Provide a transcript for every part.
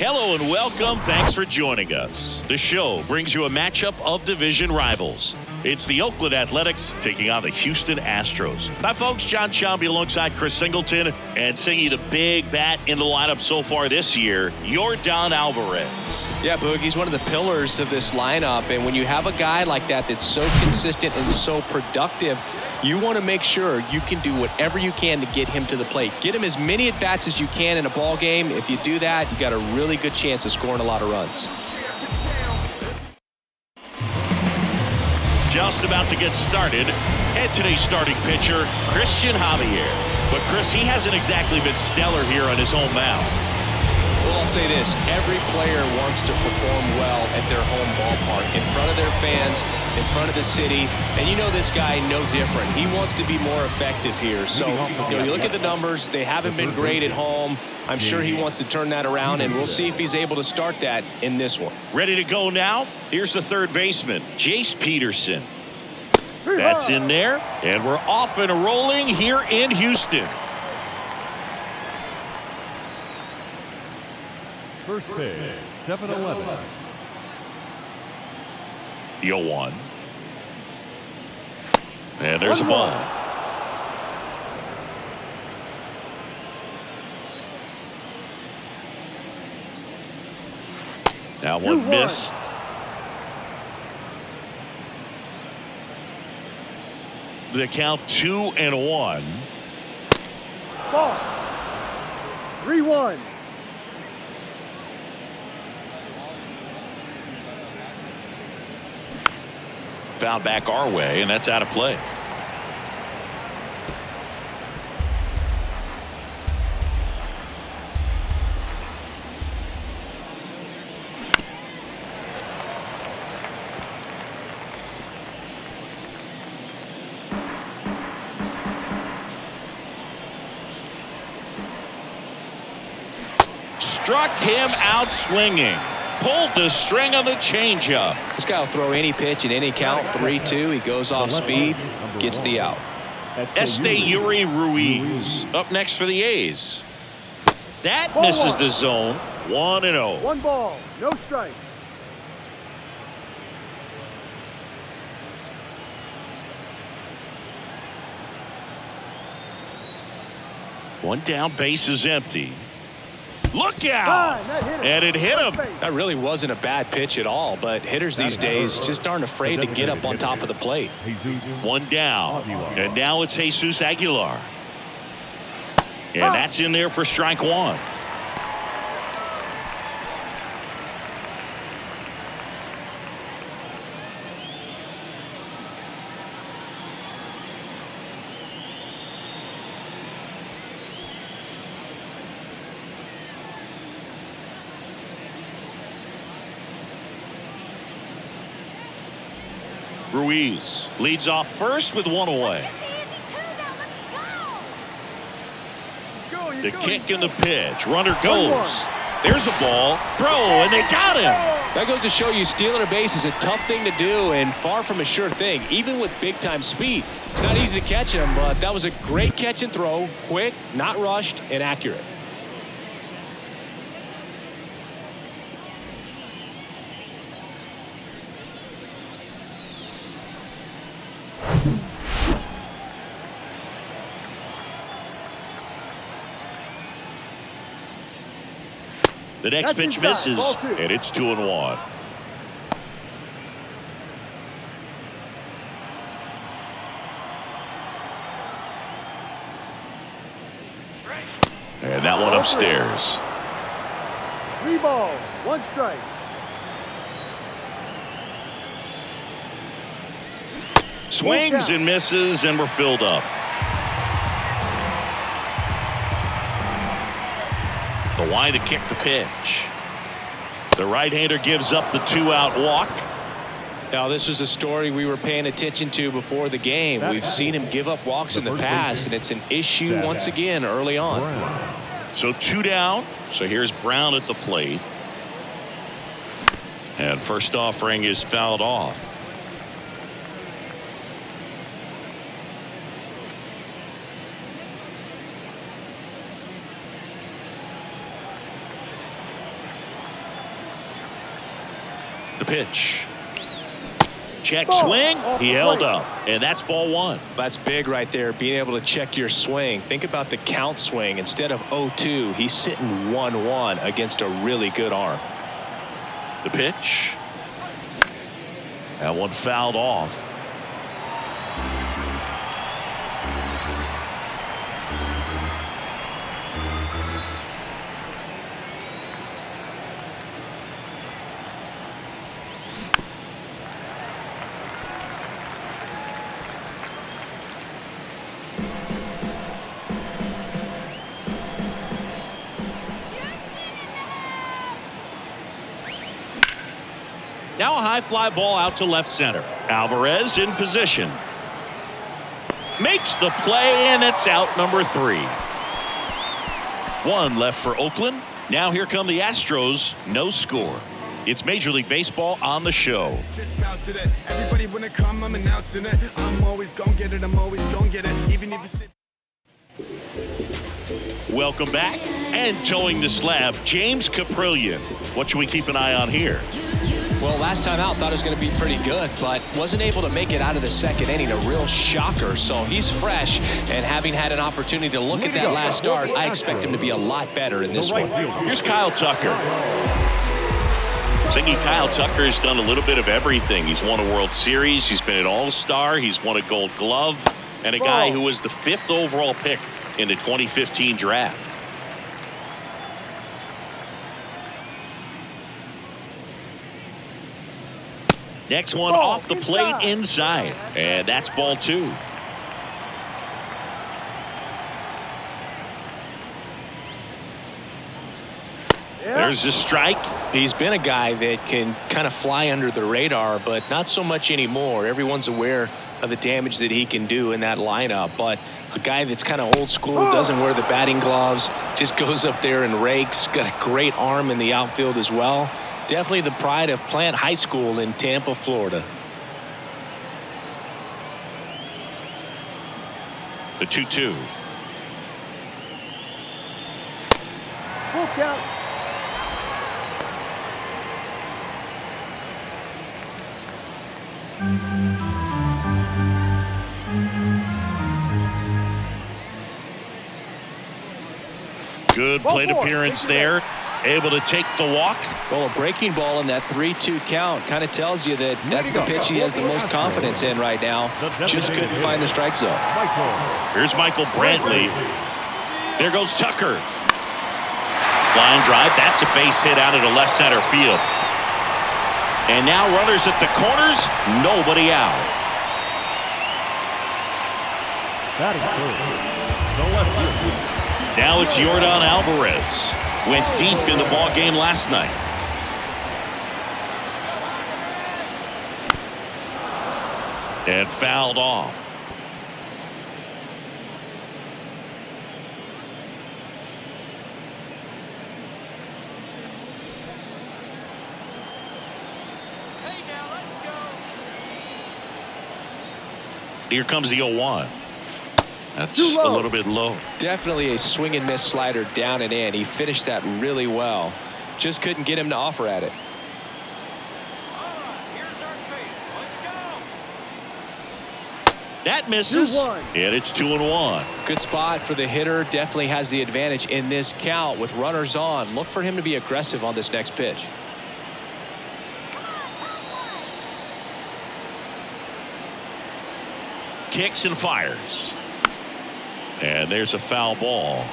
Hello and welcome. Thanks for joining us. The show brings you a matchup of division rivals. It's the Oakland Athletics taking on the Houston Astros. Hi, folks. John Chomby alongside Chris Singleton, and singing the big bat in the lineup so far this year, Yordan Alvarez. Yeah, Boog, he's one of the pillars of this lineup, and when you have a guy like that that's so consistent and so productive, you want to make sure you can do whatever you can to get him to the plate. Get him as many at-bats as you can in a ball game. If you do that, you got a really good chance of scoring a lot of runs. Just about to get started, and today's starting pitcher, Christian Javier. But Chris, he hasn't exactly been stellar here on his home mound. Well, I'll say this. Every player wants to perform well at their home ballpark, in front of their fans, in front of the city. And you know this guy no different. He wants to be more effective here. So, you look at the numbers. They haven't been great at home. I'm sure he wants to turn that around, and we'll see if he's able to start that in this one. Ready to go now? Here's the third baseman, Jace Peterson. That's in there, and we're off and rolling here in Houston. First pitch, 7-11. The 0-1. And there's a ball. That one missed. The count 2-1. Ball. 3-1. Foul back our way, and that's out of play. Struck him out swinging. Pulled the string on the changeup. This guy will throw any pitch at any count. 3-2. He goes off speed, gets the out. Yuri Ruiz up next for the A's. That misses the zone. 1-0. 1 ball, no strike. One down, base is empty. Look out! And it hit him. That really wasn't a bad pitch at all, but hitters these days just aren't afraid to get up on top of the plate. One down, and now it's Jesus Aguilar. And that's in there for strike one. Ruiz leads off first with one away. The kick and the pitch. Runner goes. There's a ball. Throw, and they got him. That goes to show you stealing a base is a tough thing to do and far from a sure thing, even with big-time speed. It's not easy to catch him, but that was a great catch and throw. Quick, not rushed, and accurate. The next pitch misses, and it's 2-1. And that one upstairs. 3 balls, 1 strike. Swings and misses, and we're filled up. The line to kick the pitch. The right-hander gives up the 2-out walk. Now, this was a story we were paying attention to before the game. We've seen him give up walks in the past, and it's an issue once again early on. So 2 down. So here's Brown at the plate. And first offering is fouled off. The pitch. Check swing. He held up. And that's ball one. That's big right there, being able to check your swing. Think about the count swing. Instead of 0-2, he's sitting 1-1 against a really good arm. The pitch. That one fouled off. Now a high fly ball out to left center. Alvarez in position. Makes the play, and it's out number 3. One left for Oakland. Now here come the Astros. No score. It's Major League Baseball on the show. Just bounce to that. Everybody wanna come, I'm announcing it. I'm always gonna get it, I'm always gonna get it. Even if it's... Welcome back. And towing the slab, James Caprillion. What should we keep an eye on here? Well, last time out, thought it was going to be pretty good, but wasn't able to make it out of the second inning. A real shocker. So he's fresh, and having had an opportunity to look at that last start, I expect him to be a lot better in this one. Here's Kyle Tucker. Thinking Kyle Tucker has done a little bit of everything. He's won a World Series. He's been an All-Star. He's won a Gold Glove. And a guy who was the 5th overall pick in the 2015 draft. Next one off the plate inside. And that's ball 2. There's a strike. He's been a guy that can kind of fly under the radar, but not so much anymore. Everyone's aware of the damage that he can do in that lineup, but a guy that's kind of old school, doesn't wear the batting gloves, just goes up there and rakes. Got a great arm in the outfield as well. Definitely the pride of Plant High School in Tampa, Florida. The 2-2. Full count. Good plate appearance there. Able to take the walk. Well, a breaking ball in that 3-2 count kind of tells you that that's the pitch he has the most confidence in right now. Just couldn't find the strike zone. Here's Michael Brantley. There goes Tucker. Line drive. That's a base hit out of the left center field. And now runners at the corners. Nobody out. Now it's Yordan Alvarez. Went deep in the ball game last night. And fouled off. Here comes the 0-1. That's a little bit low. Definitely a swing and miss slider down and in. He finished that really well. Just couldn't get him to offer at it. That misses. And it's 2-1. Good spot for the hitter. Definitely has the advantage in this count with runners on. Look for him to be aggressive on this next pitch. Kicks and fires. And there's a foul ball.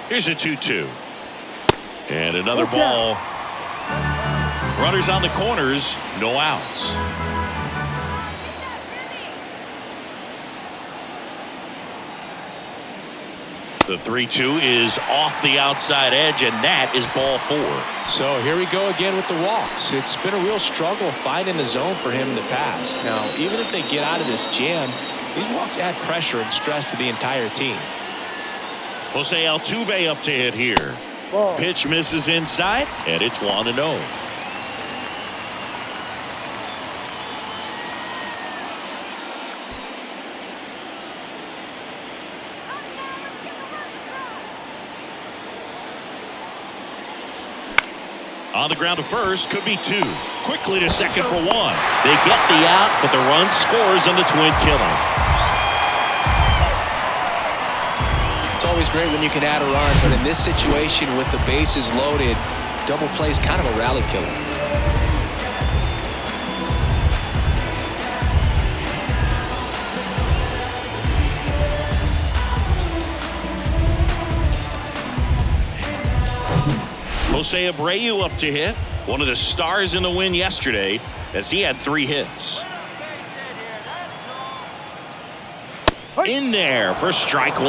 Here's a 2-2. And another ball. Runners on the corners, no outs. The 3-2 is off the outside edge, and that is ball 4. So here we go again with the walks. It's been a real struggle finding the zone for him in the past. Now, even if they get out of this jam, these walks add pressure and stress to the entire team. Jose Altuve up to hit here. Ball. Pitch misses inside, and it's 1-0. On the ground to first, could be 2. Quickly to second for 1. They get the out, but the run scores on the twin killer. It's always great when you can add a run, but in this situation with the bases loaded, double play is kind of a rally killer. Jose Abreu up to hit. One of the stars in the win yesterday as he had 3 hits. In there for strike 1.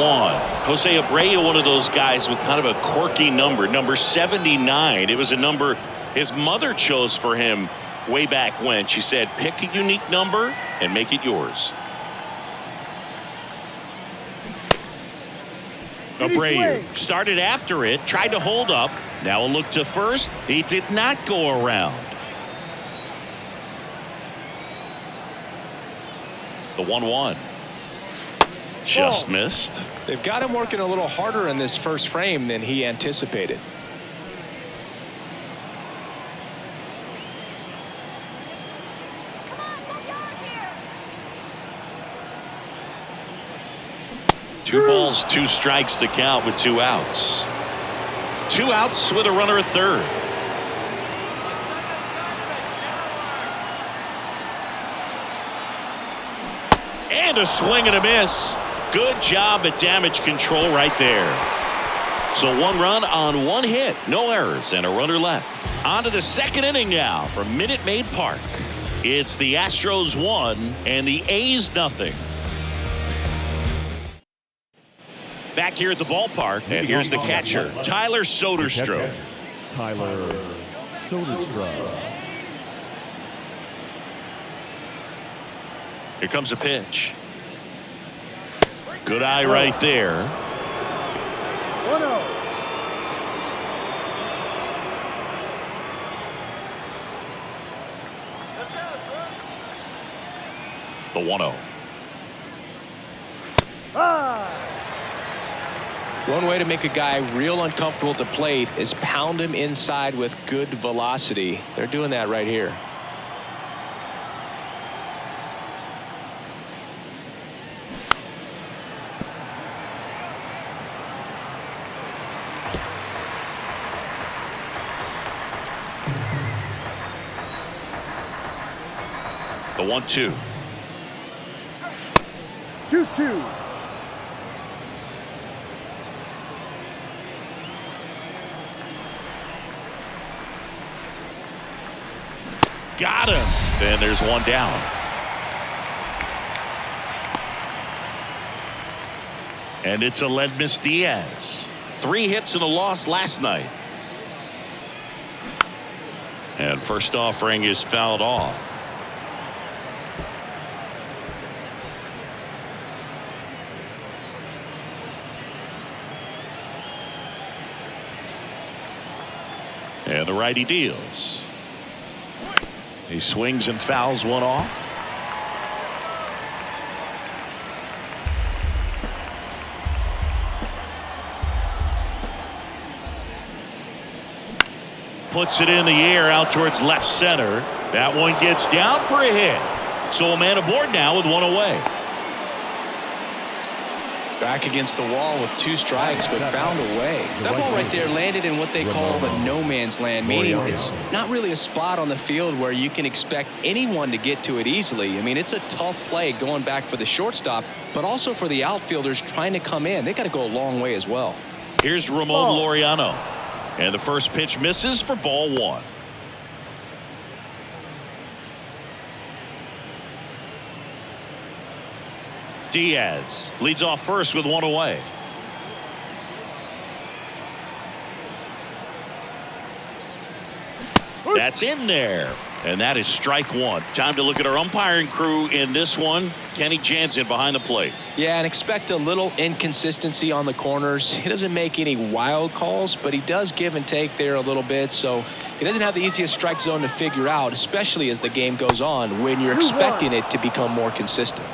Jose Abreu, one of those guys with kind of a quirky number 79. It was a number his mother chose for him way back when. She said, pick a unique number and make it yours. Abreu started after it, tried to hold up. Now a look to first. He did not go around. The 1-1. Just missed. They've got him working a little harder in this first frame than he anticipated. Two balls, 2 strikes to count with 2 outs. 2 outs with a runner at third. And a swing and a miss. Good job at damage control right there. So 1 run on 1 hit, no errors, and a runner left. On to the second inning now from Minute Maid Park. It's the Astros 1 and the A's 0. Back here at the ballpark, and here's the catcher, Tyler Soderstrom. Tyler Soderstrom. Here comes a pitch. Good eye right there. 1-0. The 1-0. One way to make a guy real uncomfortable at the plate is pound him inside with good velocity. They're doing that right here. The 1-2. 2-2. Got him. Then there's 1 down. And it's Aledmys Diaz. 3 hits and a loss last night. And first offering is fouled off. And the righty deals. He swings and fouls 1 off. Puts it in the air out towards left center. That one gets down for a hit. So a man aboard now with 1 away. Back against the wall with 2 strikes, but found a way. That ball right there landed in what they call the no man's land, meaning it's not really a spot on the field where you can expect anyone to get to it easily. I mean, it's a tough play going back for the shortstop, but also for the outfielders trying to come in. They got to go a long way as well. Here's Ramon Laureano. And the first pitch misses for ball 1. Diaz leads off first with 1 away. That's in there. And that is strike one. Time to look at our umpiring crew in this one. Kenny Jansen behind the plate. Yeah, and expect a little inconsistency on the corners. He doesn't make any wild calls, but he does give and take there a little bit. So he doesn't have the easiest strike zone to figure out, especially as the game goes on when you're expecting it to become more consistent.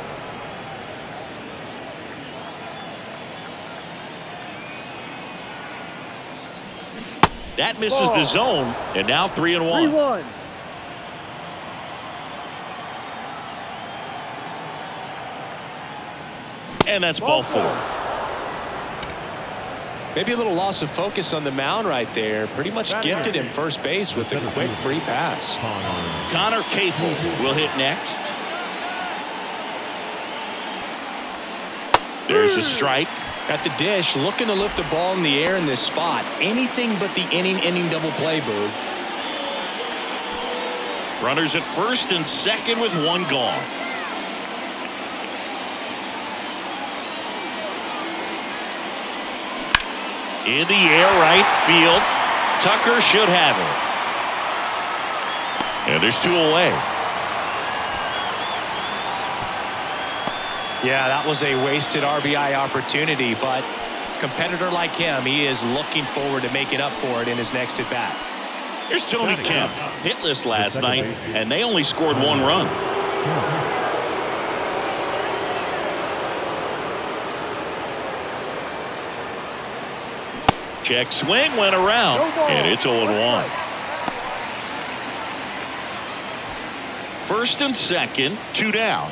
That misses the zone, and now 3-1. 3-1. And that's ball four. Maybe a little loss of focus on the mound right there. Pretty much gifted him first base with a quick free pass. Connor Capel will hit next. There's a strike. At the dish, looking to lift the ball in the air in this spot. Anything but the inning double play, Boog. Runners at first and second with one gone. In the air, right field. Tucker should have it. And there's two away. Yeah, that was a wasted RBI opportunity, but competitor like him, he is looking forward to making up for it in his next at bat. Here's Tony Kemp, hitless last night, and they only scored one run. Check swing went around, and it's 0-1. First and second, two down.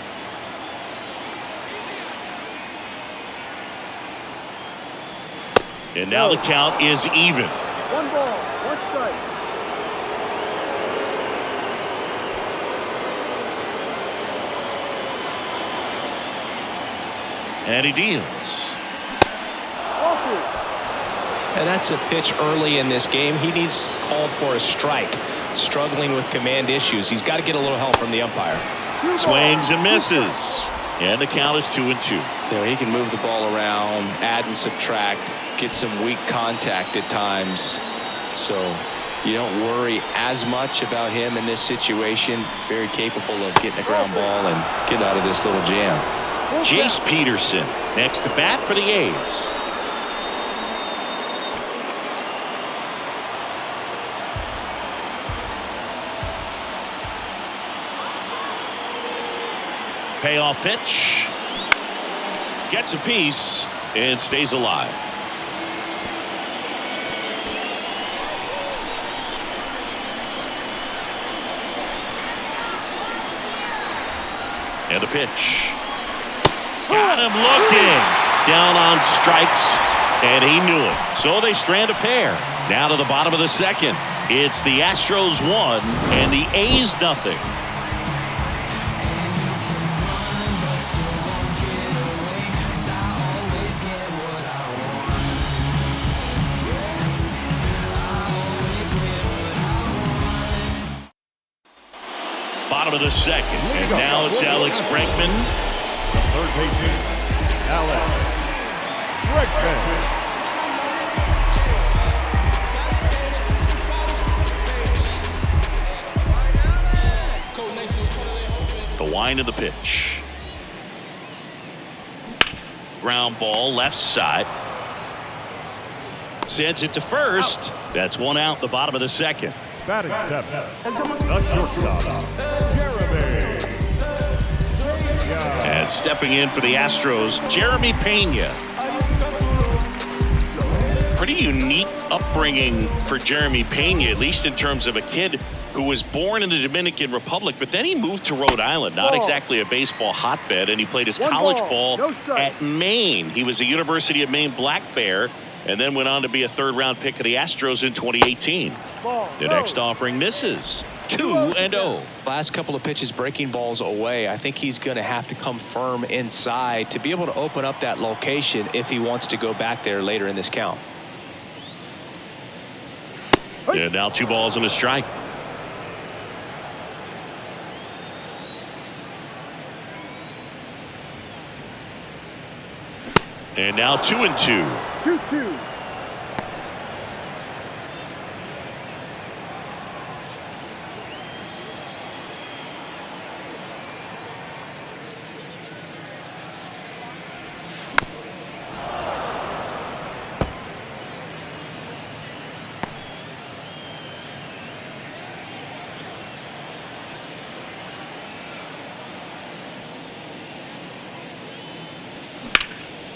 And now the count is even. 1 ball, 1 strike. And he deals. And that's a pitch early in this game. He needs called for a strike. Struggling with command issues. He's got to get a little help from the umpire. Swings and misses. And the count is 2-2. There, he can move the ball around, add and subtract, get some weak contact at times. So you don't worry as much about him in this situation. Very capable of getting a ground ball and getting out of this little jam. Jace Peterson next to bat for the A's. Payoff pitch. Gets a piece and stays alive. And a pitch. Got him looking. Down on strikes, and he knew it. So they strand a pair. Now to the bottom of the second. It's the Astros 1 and the A's nothing. Bottom of the second, and now it's Alex Bregman. Third baseman, Alex Bregman. The wind of the pitch. Ground ball left side. Sends it to first. That's one out, the bottom of the second. Batting seven, the shortstop, Jeremy. And stepping in for the Astros, Jeremy Pena. Pretty unique upbringing for Jeremy Pena, at least in terms of a kid who was born in the Dominican Republic, but then he moved to Rhode Island, not exactly a baseball hotbed, and he played his college ball at Maine. He was a University of Maine Black Bear, and then went on to be a third-round pick of the Astros in 2018. The next offering misses. 2-0. Last couple of pitches breaking balls away. I think he's going to have to come firm inside to be able to open up that location if he wants to go back there later in this count. And now 2 balls and a strike. And now 2-2. 2-2.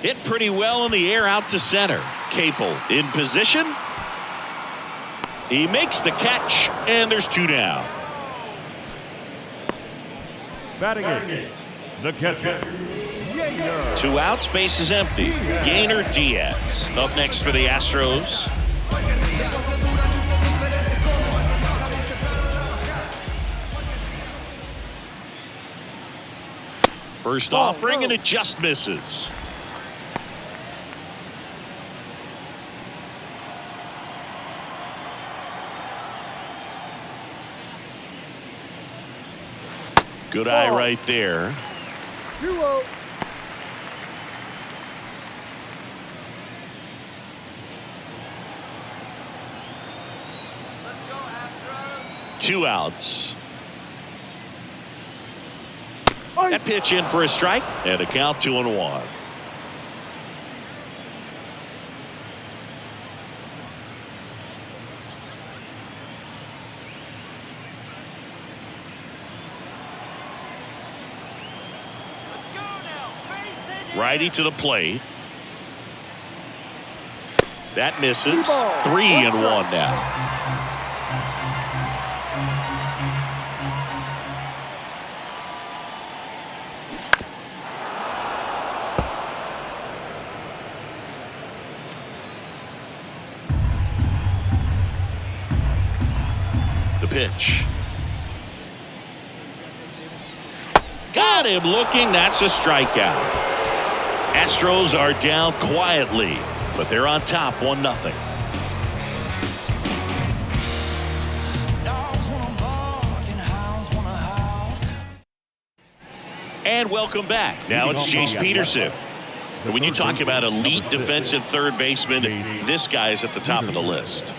Hit pretty well in the air out to center. Capel in position. He makes the catch, and there's 2 down. Batting in, the catcher, Gainer. 2 outs, base is empty. Gainer Diaz up next for the Astros. First offering, and it just misses. Good eye right there. 2-0. Two outs. That pitch in for a strike, and a count 2-1. Righty to the plate. That misses. 3-1 now. The pitch. Got him looking. That's a strikeout. Astros are down quietly, but they're on top 1-0. And welcome back. Now it's Chase Peterson. And when you talk about elite defensive third baseman, this guy is at the top of the list.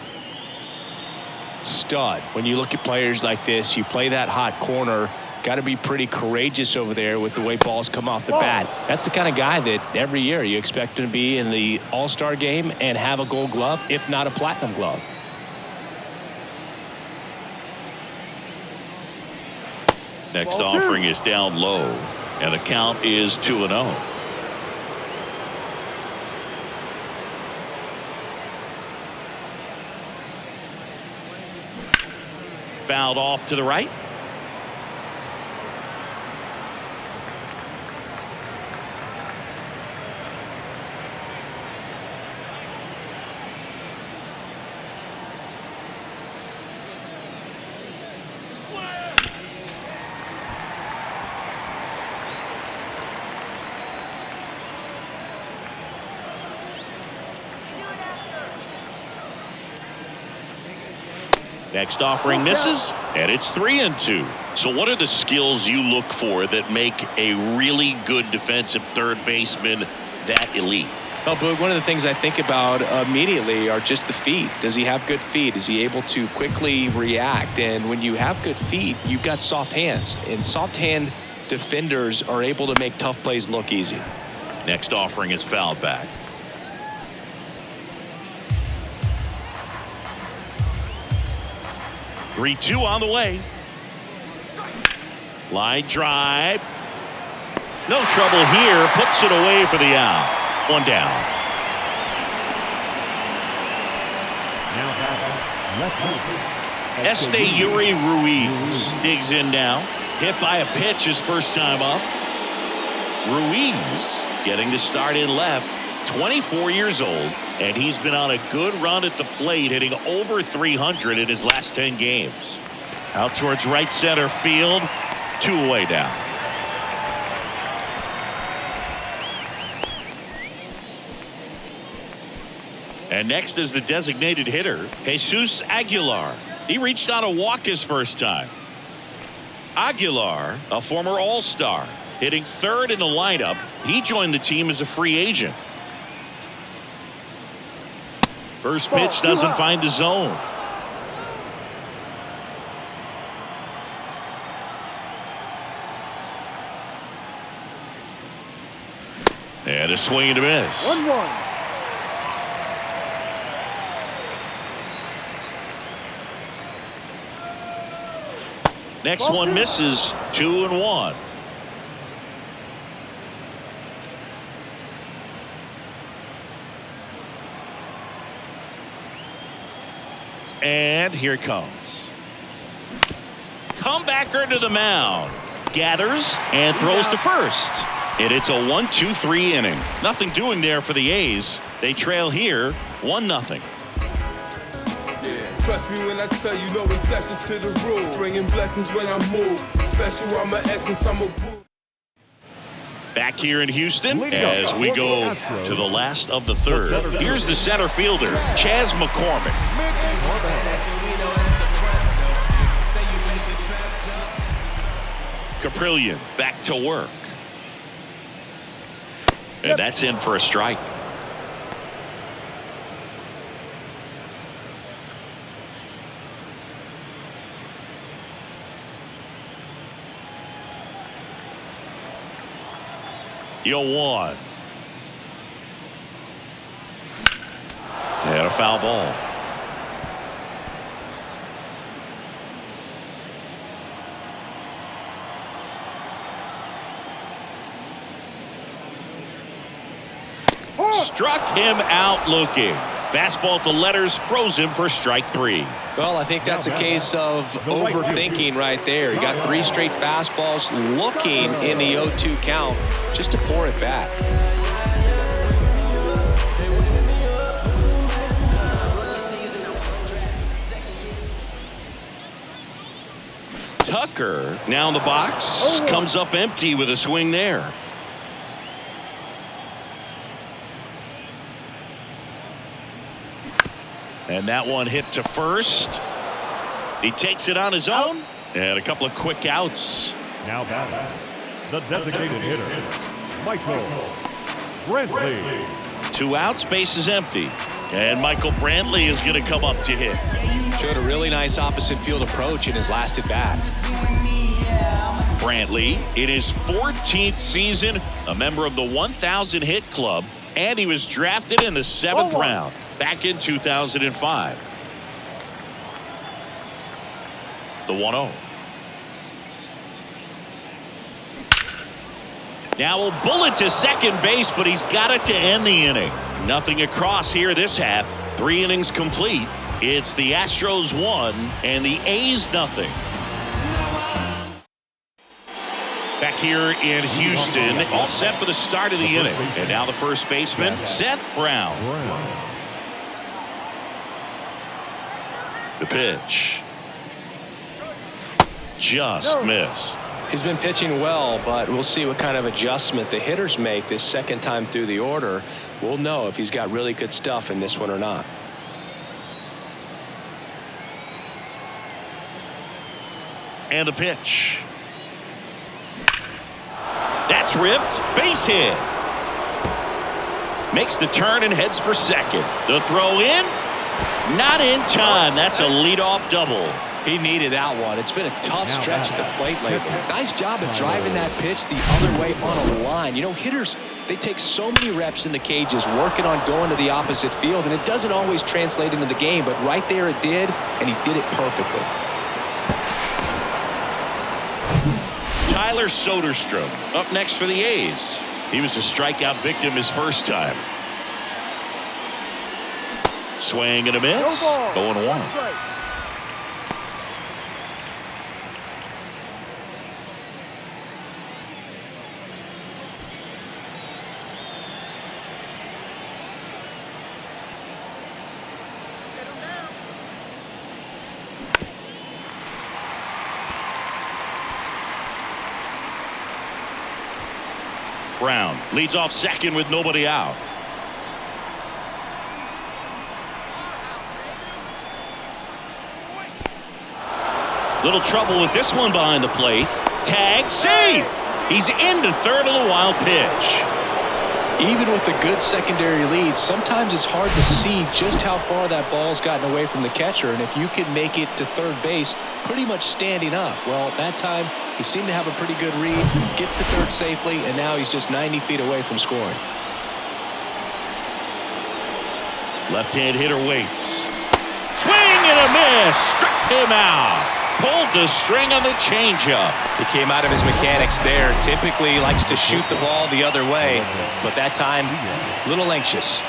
Stud. When you look at players like this, you play that hot corner. Got to be pretty courageous over there with the way balls come off the bat. That's the kind of guy that every year you expect him to be in the All-Star game and have a Gold Glove, if not a Platinum Glove. Next offering is down low, and the count is 2-0. Fouled off to the right. Next offering misses, and it's 3-2. So what are the skills you look for that make a really good defensive third baseman that elite? Well, Boog, one of the things I think about immediately are just the feet. Does he have good feet? Is he able to quickly react? And when you have good feet, you've got soft hands. And soft hand defenders are able to make tough plays look easy. Next offering is fouled back. 3-2 on the way. Line drive. No trouble here. Puts it away for the out. 1 down. Yuri Ruiz digs in now. Hit by a pitch his first time up. Ruiz getting the start in left. 24 years old, and he's been on a good run at the plate, hitting over 300 in his last 10 games. Out towards right center field. 2 away now. And next is the designated hitter, Jesus Aguilar. He reached on a walk his first time. Aguilar, a former All-Star, hitting third in the lineup. He joined the team as a free agent. First pitch doesn't find the zone. And a swing and a miss. 1-1. Next one misses. 2-1. And here it comes. Comebacker to the mound. Gathers and throws to first. And it's a 1-2-3 inning. Nothing doing there for the A's. They trail here 1-0. Trust me when I tell you, no exceptions to the rule. Bringing blessings when I move. Special, I'm an essence, I'm a brew. Back here in Houston as we go to the last of the third. Here's the center fielder, Chas McCormick. Caprillion back to work. And that's in for a strike. You'll one. And a foul ball. Struck him out looking. Fastball to letters, froze him for strike 3. Well, I think that's a case of overthinking right there. He got 3 straight fastballs looking in the 0-2 count just to pour it back. Tucker now in the box, comes up empty with a swing there. And that one hit to first. He takes it on his own. And a couple of quick outs. Now batting, the designated hitter, Michael Brantley. 2 outs, base is empty. And Michael Brantley is going to come up to hit. Showed a really nice opposite field approach in his last at bat. Brantley in his 14th season, a member of the 1,000 hit club, and he was drafted in the 7th round back in 2005. The 1-0. Now a bullet to second base, but he's got it to end the inning. Nothing across here this half. 3 innings complete. It's the Astros 1 and the A's nothing. Back here in Houston, all set for the start of the inning. And now the first baseman, Seth Brown. The pitch. Just missed. He's been pitching well, but we'll see what kind of adjustment the hitters make this second time through the order. We'll know if he's got really good stuff in this one or not. And the pitch. That's ripped. Base hit. Makes the turn and heads for second. The throw in. Not in time. That's a leadoff double. He needed that one. It's been a tough stretch at the plate lately. Nice job of driving that pitch the other way on a line. You know, hitters, they take so many reps in the cages working on going to the opposite field, and it doesn't always translate into the game, but right there it did, and he did it perfectly. Tyler Soderstrom up next for the A's. He was a strikeout victim his first time. Swing and a miss. 0-1. Brown leads off second with nobody out. Little trouble with this one behind the plate. Tag, save. He's into third on the wild pitch. Even with a good secondary lead, sometimes it's hard to see just how far that ball's gotten away from the catcher, and if you can make it to third base pretty much standing up. Well, that time he seemed to have a pretty good read, gets to third safely, and now he's just 90 feet away from scoring. Left-hand hitter waits. Swing and a miss. Struck him out. Pulled the string on the changeup. He came out of his mechanics there. Typically he likes to shoot the ball the other way, but that time a little anxious.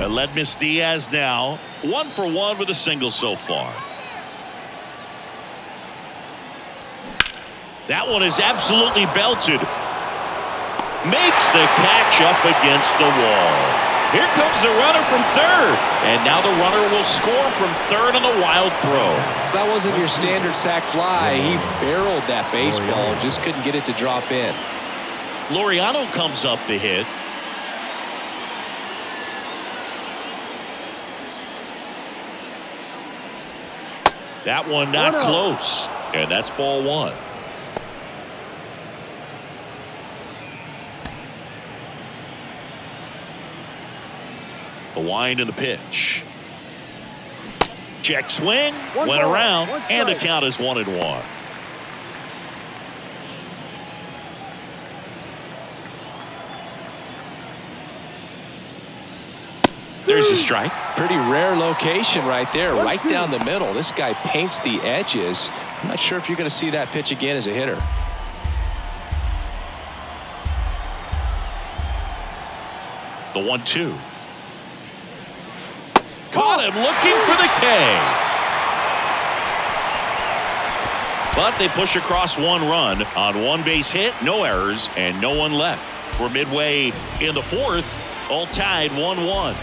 Aledmys Diaz now 1 for 1 with a single so far. That one is absolutely belted. Makes the catch up against the wall. Here comes the runner from third. And now the runner will score from third on the wild throw. That wasn't your standard sac fly. He barreled that baseball. Just couldn't get it to drop in. Laureano comes up to hit. That one not close. And that's ball 1. The wind and the pitch. Check swing. Went around. And the count is 1-1. There's a strike. Pretty rare location right there, right down the middle. This guy paints the edges. I'm not sure if you're going to see that pitch again as a hitter. The 1-2. Caught him looking for the K. But they push across 1 run on 1 base hit, no errors, and no one left. We're midway in the 4th, all tied 1-1.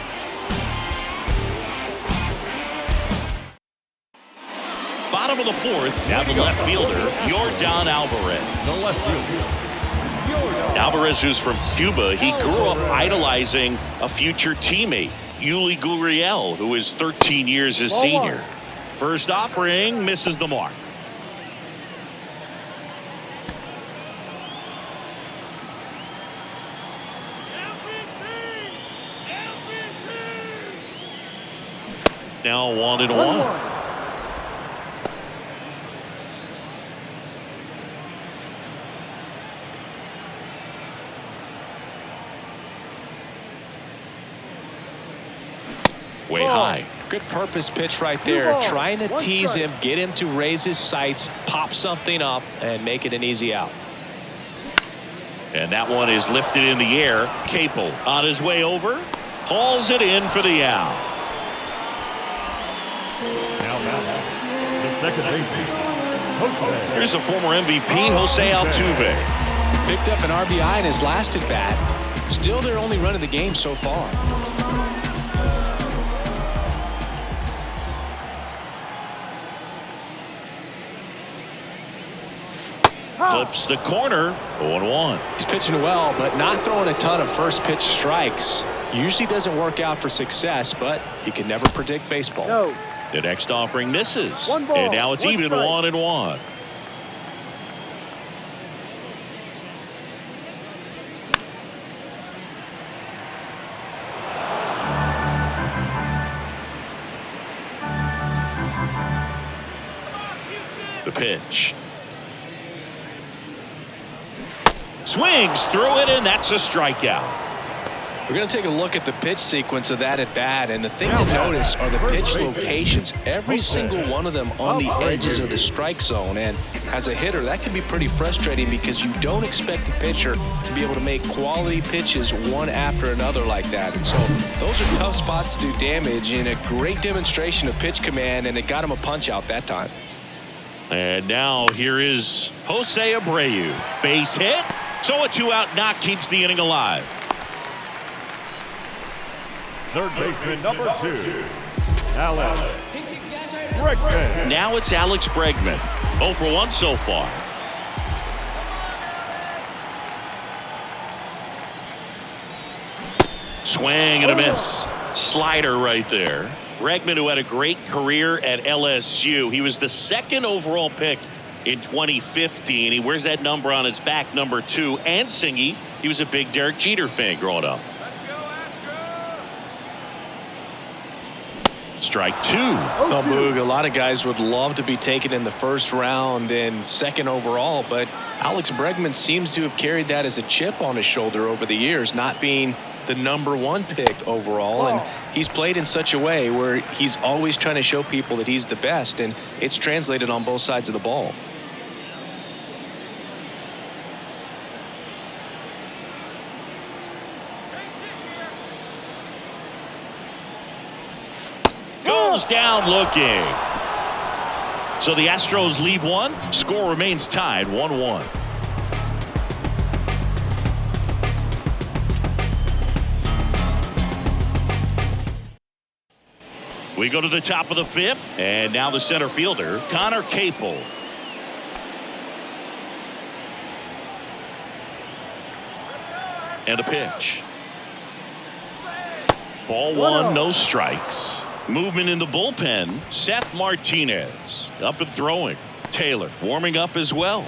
Bottom of the 4th, now the left fielder, Yordan Alvarez. The left fielder. Alvarez, who's from Cuba, he grew up idolizing a future teammate, Yuli Gurriel, who is 13 years his senior. First offering misses the mark. Now 1-1. Way high. Good purpose pitch right there. Trying to tease him, get him to raise his sights, pop something up, and make it an easy out. And that one is lifted in the air. Capel on his way over. Hauls it in for the out. Now, the second baseman, Jose. Here's the former MVP, Jose Altuve. Picked up an RBI in his last at bat. Still their only run of the game so far. Clips the corner. 0-1. He's pitching well, but not throwing a ton of first pitch strikes. Usually doesn't work out for success, but you can never predict baseball. No. The next offering misses. 1 ball, And now it's 1 even strike. 1-1. The pitch. Swings through it, and that's a strikeout. We're going to take a look at the pitch sequence of that at bat, and the thing to notice are the pitch locations. Every single one of them on the edges of the strike zone, and as a hitter that can be pretty frustrating because you don't expect a pitcher to be able to make quality pitches one after another like that. And so those are tough spots to do damage, and a great demonstration of pitch command, and it got him a punch out that time. And now here is Jose Abreu. Base hit. So a 2-out knock keeps the inning alive. Third baseman, number 2, Alex Bregman. Now it's Alex Bregman. 0 for 1 so far. Swing and a miss. Slider right there. Bregman, who had a great career at LSU. He was the 2nd overall pick in 2015. He wears that number on his back, number 2. And Singy, he was a big Derek Jeter fan growing up. Strike 2. Oh, Boog, a lot of guys would love to be taken in the 1st round and 2nd overall, but Alex Bregman seems to have carried that as a chip on his shoulder over the years, not being the number 1 pick overall. And he's played in such a way where he's always trying to show people that he's the best, and it's translated on both sides of the ball. goes down looking. So the Astros lead one. Score remains tied 1-1. We go to the top of the fifth, and now the center fielder, Connor Capel. And a pitch. Ball one, no strikes. Movement in the bullpen, Seth Martinez up and throwing. Taylor warming up as well.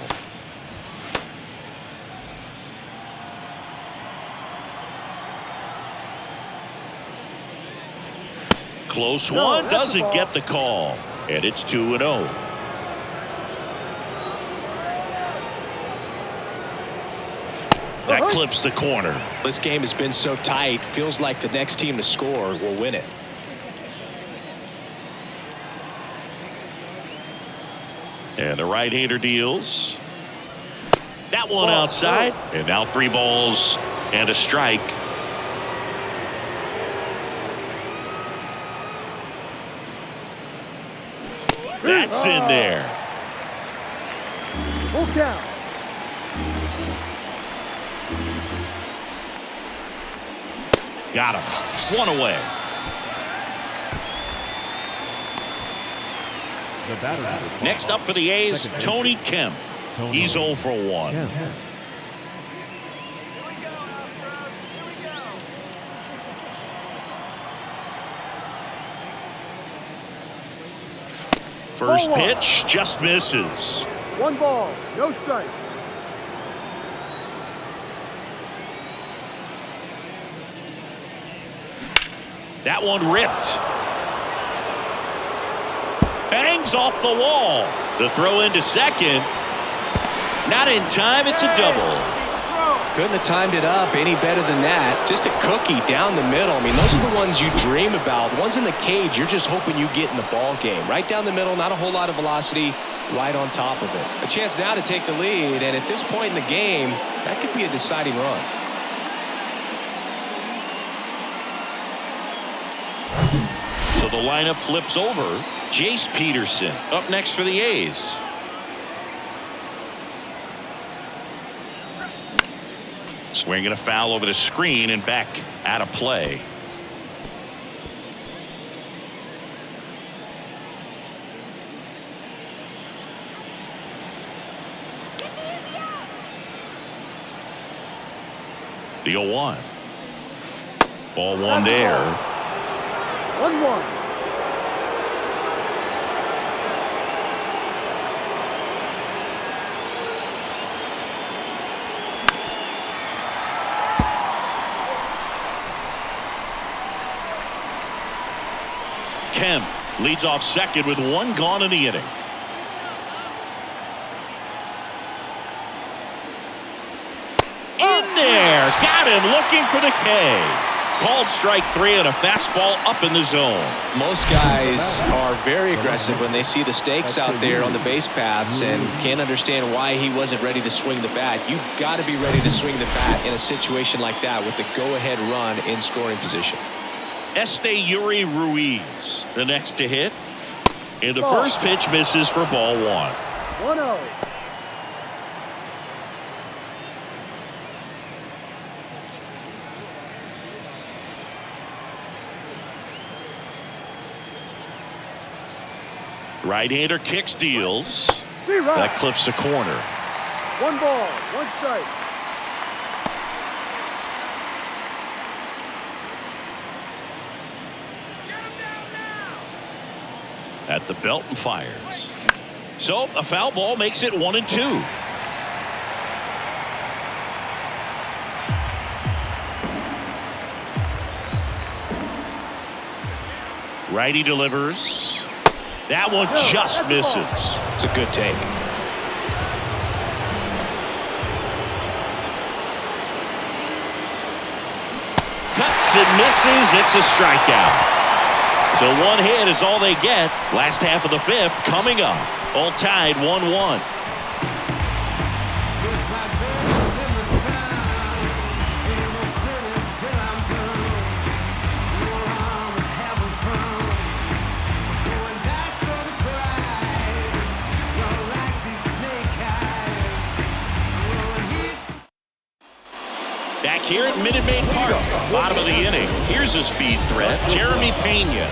Close one, doesn't get the call. And it's 2-0. That clips the corner. This game has been so tight. Feels like the next team to score will win it. And the right-hander deals. That one outside. And now 3 balls and a strike. That's in there. Full count. Got him. One away. The batter. Next up for the A's, Tony Kemp. He's 0 for 1. First pitch just misses. 1 ball, no strike. That one ripped. Bangs off the wall. The throw into second. Not in time. It's a double. Couldn't have timed it up any better than that. Just a cookie down the middle. I mean, those are the ones you dream about. The ones in the cage, you're just hoping you get in the ball game. Right down the middle, not a whole lot of velocity, right on top of it. A chance now to take the lead, and at this point in the game, that could be a deciding run. So the lineup flips over. Jace Peterson up next for the A's. Swinging a foul over the screen and back out of play. The 0-1. Ball one there. 1-1. Kemp leads off second with 1 gone in the inning. In there. Got him looking for the K. Called strike 3 on a fastball up in the zone. Most guys are very aggressive when they see the stakes out there on the base paths and can't understand why he wasn't ready to swing the bat. You've got to be ready to swing the bat in a situation like that with the go-ahead run in scoring position. Yuri Ruiz, the next to hit. And the first pitch misses for ball 1. 1-0. Right-hander kicks, deals. That clips the corner. 1 ball, 1 strike. At the belt and fires. So a foul ball makes it 1-2. Righty delivers. That one just misses. It's a good take. Cuts and misses. It's a strikeout. So 1 hit is all they get. Last half of the 5th coming up. All tied 1-1. Back here at Minute Maid Park, bottom of the inning. Here's a speed threat, Jeremy Pena.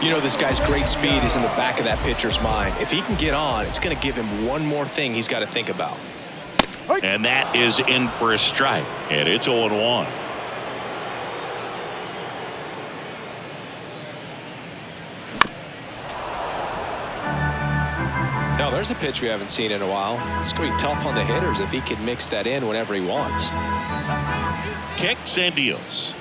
You know, this guy's great speed is in the back of that pitcher's mind. If he can get on, it's going to give him one more thing he's got to think about. And that is in for a strike, and it's 0-1. Now, there's a pitch we haven't seen in a while. It's going to be tough on the hitters if he can mix that in whenever he wants. Kicks and deals.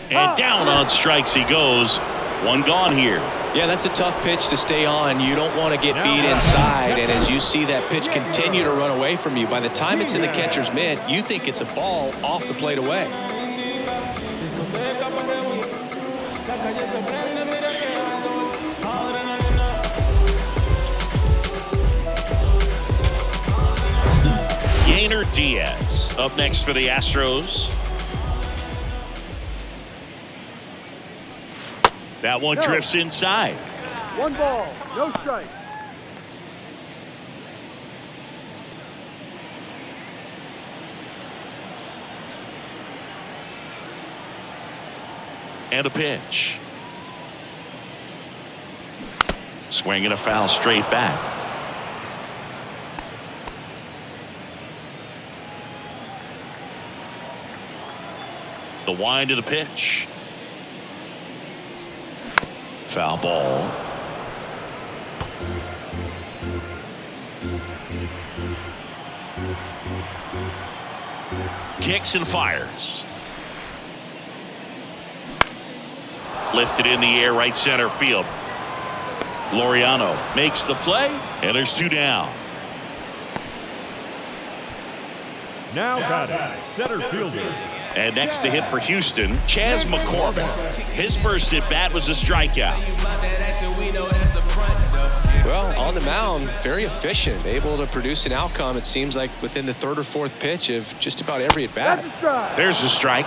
And down on strikes he goes. One gone here. Yeah, that's a tough pitch to stay on. You don't want to get beat inside. And as you see that pitch continue to run away from you, by the time it's in the catcher's mitt, you think it's a ball off the plate away. Yainer Diaz up next for the Astros. That one drifts inside. 1 ball, no strike. And a pitch. Swinging a foul straight back. The wind of the pitch. Foul ball. Kicks and fires. Lifted in the air, right center field. Laureano makes the play, and there's 2 down. Now batting, center fielder. And next to hit for Houston, Chas McCormick. His first at-bat was a strikeout. Well, on the mound, very efficient, able to produce an outcome, it seems like, within the 3rd or 4th pitch of just about every at-bat. That's a strike. There's the strike.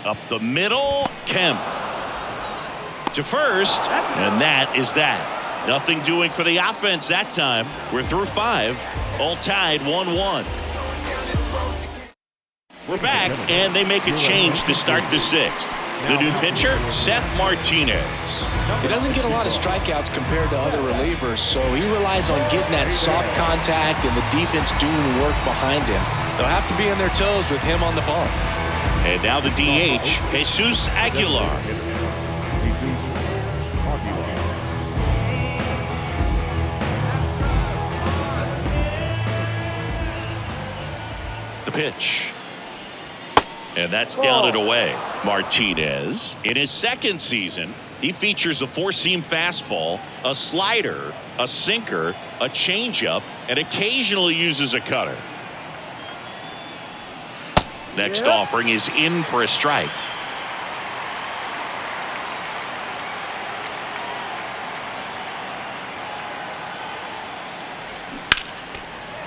Up the middle, Kemp. To first, and that is that. Nothing doing for the offense that time. We're through 5, all tied 1-1. We're back, and they make a change to start the 6th. The new pitcher, Seth Martinez. He doesn't get a lot of strikeouts compared to other relievers, so he relies on getting that soft contact and the defense doing the work behind him. They'll have to be on their toes with him on the bump. And now the DH, Jesus Aguilar. The pitch. And that's down and away. Martinez, in his 2nd season, he features a 4-seam fastball, a slider, a sinker, a changeup, and occasionally uses a cutter. Next offering is in for a strike.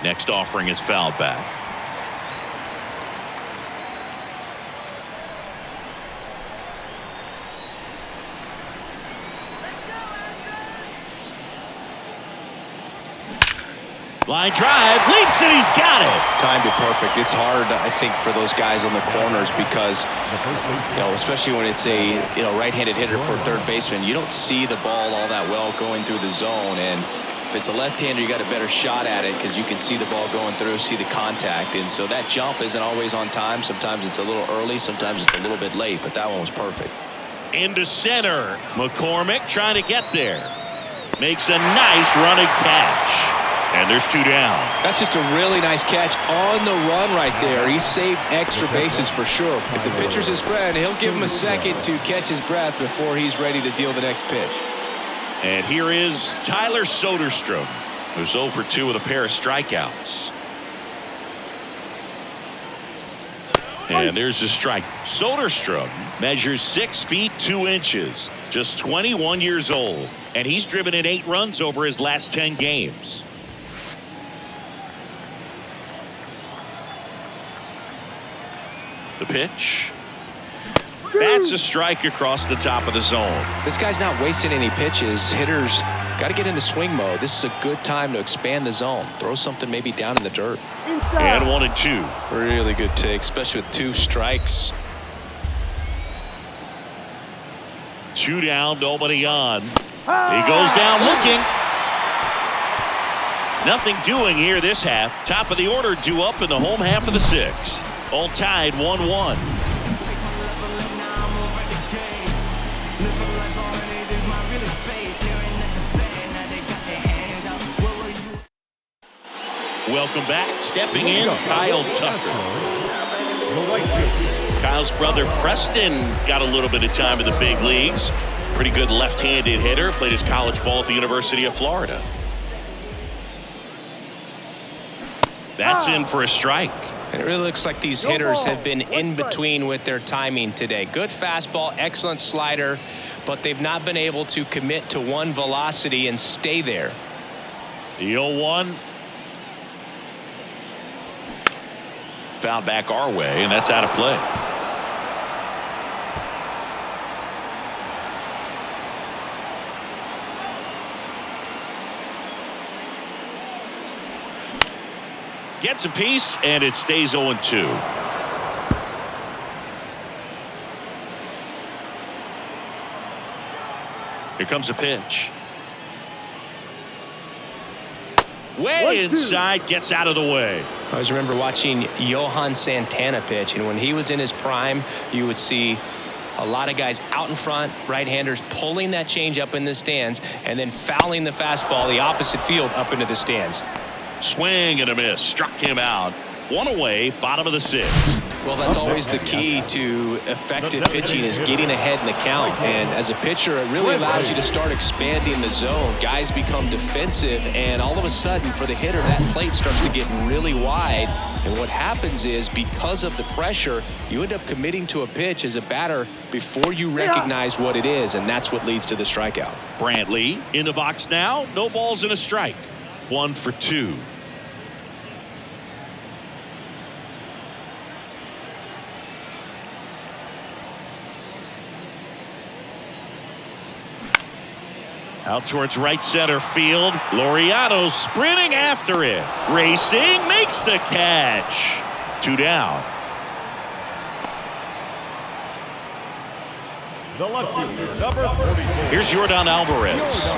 Next offering is fouled back. Line drive, leaps it, he's got it. Timed it perfect. It's hard, I think, for those guys on the corners because, especially when it's a, right-handed hitter for third baseman, you don't see the ball all that well going through the zone. And if it's a left-hander, you got a better shot at it because you can see the ball going through, see the contact. And so that jump isn't always on time. Sometimes it's a little early, sometimes it's a little bit late, but that one was perfect. Into center, McCormick trying to get there. Makes a nice running catch. And there's 2 down. That's just a really nice catch on the run right there. He saved extra bases for sure. If the pitcher's his friend, he'll give him a second to catch his breath before he's ready to deal the next pitch. And here is Tyler Soderstrom, who's 0 for 2 with a pair of strikeouts. And there's the strike. Soderstrom measures 6 feet 2 inches, just 21 years old, and he's driven in 8 runs over his last 10 games. The pitch. That's a strike across the top of the zone. This guy's not wasting any pitches. Hitters got to get into swing mode. This is a good time to expand the zone. Throw something maybe down in the dirt. And 1-2. Really good take, especially with 2 strikes. 2 down, nobody on. He goes down looking. Nothing doing here this half. Top of the order due up in the home half of the 6th. All tied 1-1. Welcome back. Stepping in, Kyle Tucker. Kyle's brother Preston got a little bit of time in the big leagues. Pretty good left-handed hitter. Played his college ball at the University of Florida. That's in for a strike. And it really looks like these hitters have been in between with their timing today. Good fastball, excellent slider, but they've not been able to commit to one velocity and stay there. The 0-1. Foul back our way, and that's out of play. Gets a piece, and it stays 0-2. Here comes a pitch. Way inside, gets out of the way. I always remember watching Johan Santana pitch, and when he was in his prime, you would see a lot of guys out in front, right-handers pulling that change up in the stands and then fouling the fastball the opposite field up into the stands. Swing and a miss. Struck him out. 1 away, bottom of the 6th. Well, that's always the key to effective pitching, is getting ahead in the count. And as a pitcher, it really allows you to start expanding the zone. Guys become defensive, and all of a sudden, for the hitter, that plate starts to get really wide. And what happens is, because of the pressure, you end up committing to a pitch as a batter before you recognize what it is, and that's what leads to the strikeout. Brantley in the box now. No balls and a strike. 1 for 2. Out towards right center field. Laureano sprinting after it. Racing, makes the catch. 2 down. The left fielder, number 44. Here's Yordan Alvarez.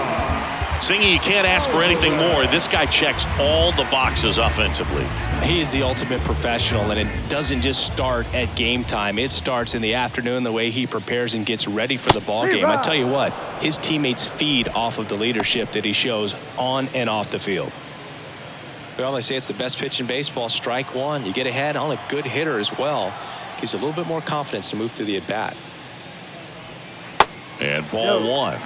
Singing, you can't ask for anything more. This guy checks all the boxes offensively. He is the ultimate professional, and it doesn't just start at game time. It starts in the afternoon, the way he prepares and gets ready for the ball game. I tell you what, his teammates feed off of the leadership that he shows on and off the field. Well, they say it's the best pitch in baseball. Strike 1. You get ahead on a good hitter as well. Gives you a little bit more confidence to move through the at-bat. And ball 1.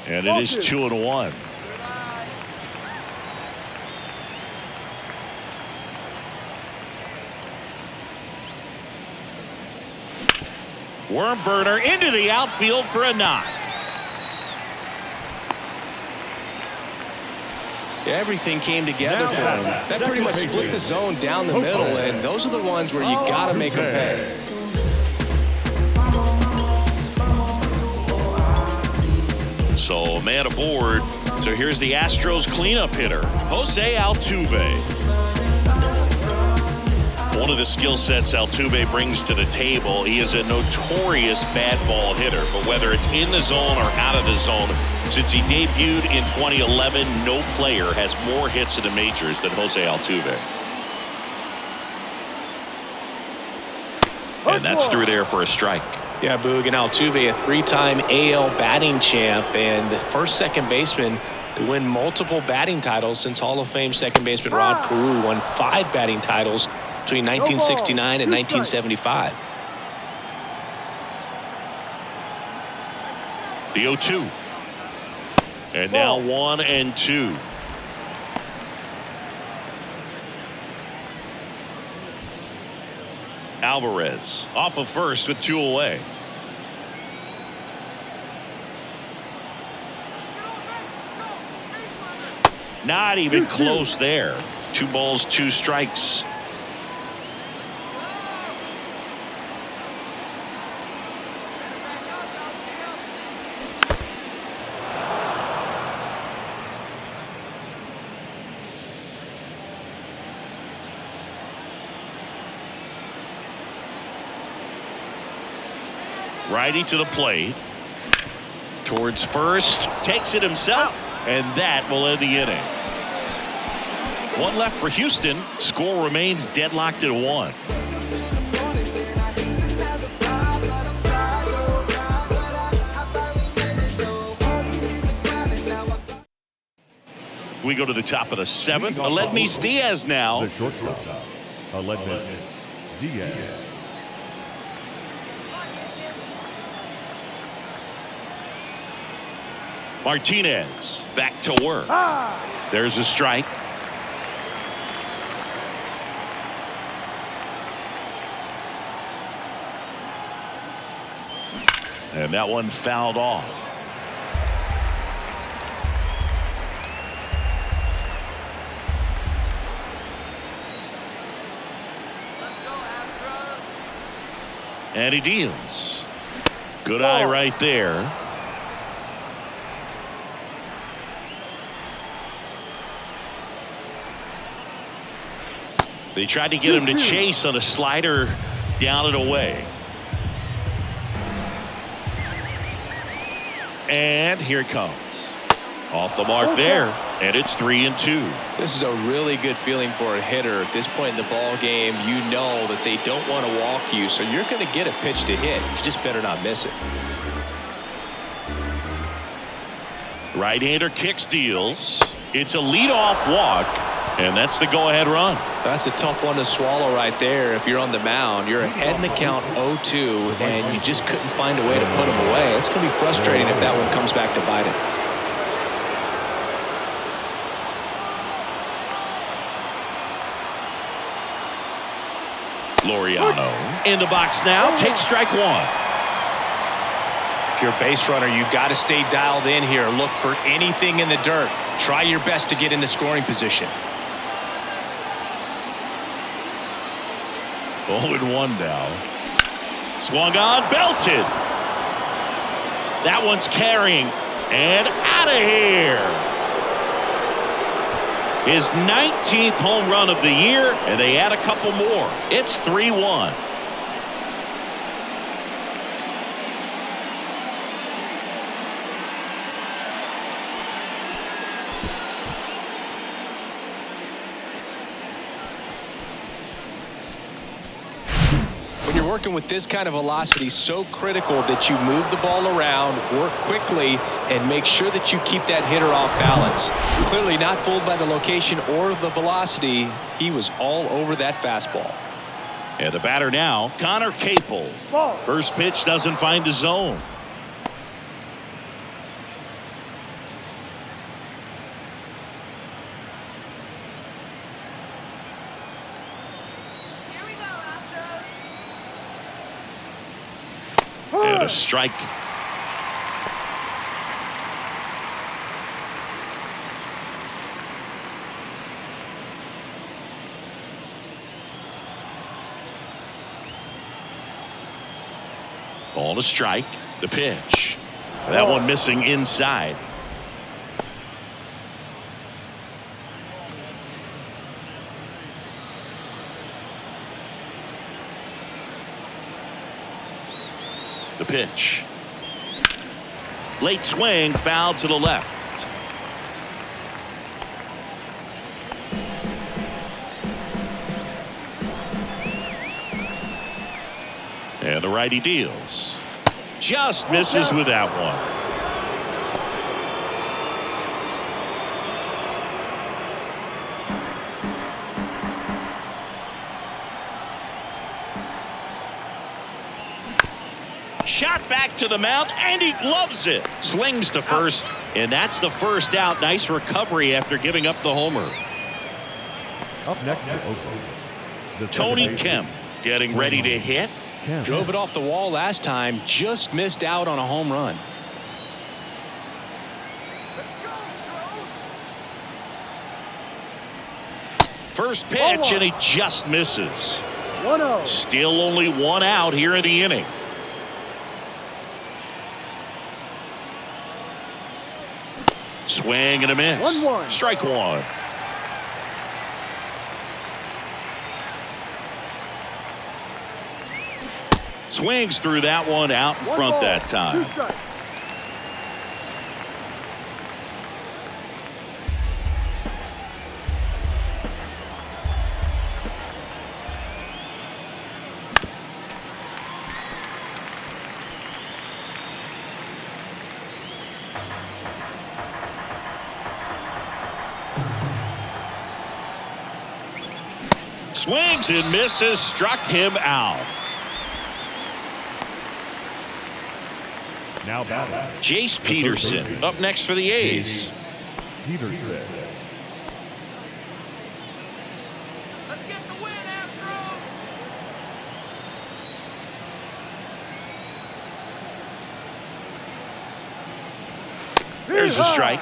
And it is 2-1. Worm burner into the outfield for a knock. Everything came together for him. That pretty much split the zone down the middle, and those are the ones where you got to make them pay. So a man aboard. So here's the Astros cleanup hitter, Jose Altuve. One of the skill sets Altuve brings to the table, he is a notorious bad ball hitter. But whether it's in the zone or out of the zone, since he debuted in 2011, no player has more hits in the majors than Jose Altuve. And that's through there for a strike. Yeah, Boog, and Altuve, a 3-time AL batting champ and the first second baseman to win multiple batting titles since Hall of Fame second baseman Rod Carew won 5 batting titles between 1969 and 1975. The 0-2. And now 1-2. Alvarez off of first with 2 away. Not even close there. 2 balls, 2 strikes. Righty to the plate. Towards first. Takes it himself. And that will end the inning. 1 left for Houston. Score remains deadlocked at 1. We go to the top of the 7th. Aledmys Diaz now. The shortstop, Aledmys Diaz. Martinez back to work. There's a strike. And that one fouled off. And he deals. Good eye right there. They tried to get him to chase on a slider down and away. And here it comes. Off the mark there. And it's 3-2. This is a really good feeling for a hitter. At this point in the ball game, you know that they don't want to walk you, so you're going to get a pitch to hit. You just better not miss it. Right-hander kicks, deals. It's a leadoff walk. And that's the go-ahead run. That's a tough one to swallow right there. If you're on the mound, you're ahead in the count 0-2, and you just couldn't find a way to put him away. It's going to be frustrating if that one comes back to bite it. Laureano in the box now. Takes strike 1. If you're a base runner, you've got to stay dialed in here. Look for anything in the dirt. Try your best to get into scoring position. 0-1 now. Swung on, belted. That one's carrying. And out of here. His 19th home run of the year, and they add a couple more. It's 3-1. When you're working with this kind of velocity, so critical that you move the ball around, work quickly, and make sure that you keep that hitter off balance. Clearly not fooled by the location or the velocity. He was all over that fastball. And the batter now, Connor Capel. First pitch doesn't find the zone. And a strike. Ball to strike. The pitch. That one missing inside. The pitch. Late swing, foul to the left. And the righty deals. Just misses with that one. Shot back to the mound, and he gloves it. Slings to first, and that's the first out. Nice recovery after giving up the homer. Up next for Oakland, the Tony Kemp getting ready to hit. Drove it off the wall last time, just missed out on a home run. First pitch, and he just misses. 1-0. Still only one out here in the inning. Swing and a miss. 1-1. Strike one. Swings through that one out in front that time. 2 strikes. Swings and misses, struck him out. Now batting. Jace Peterson up next for the A's. Peterson. Let's get the win, Astros! There's a strike.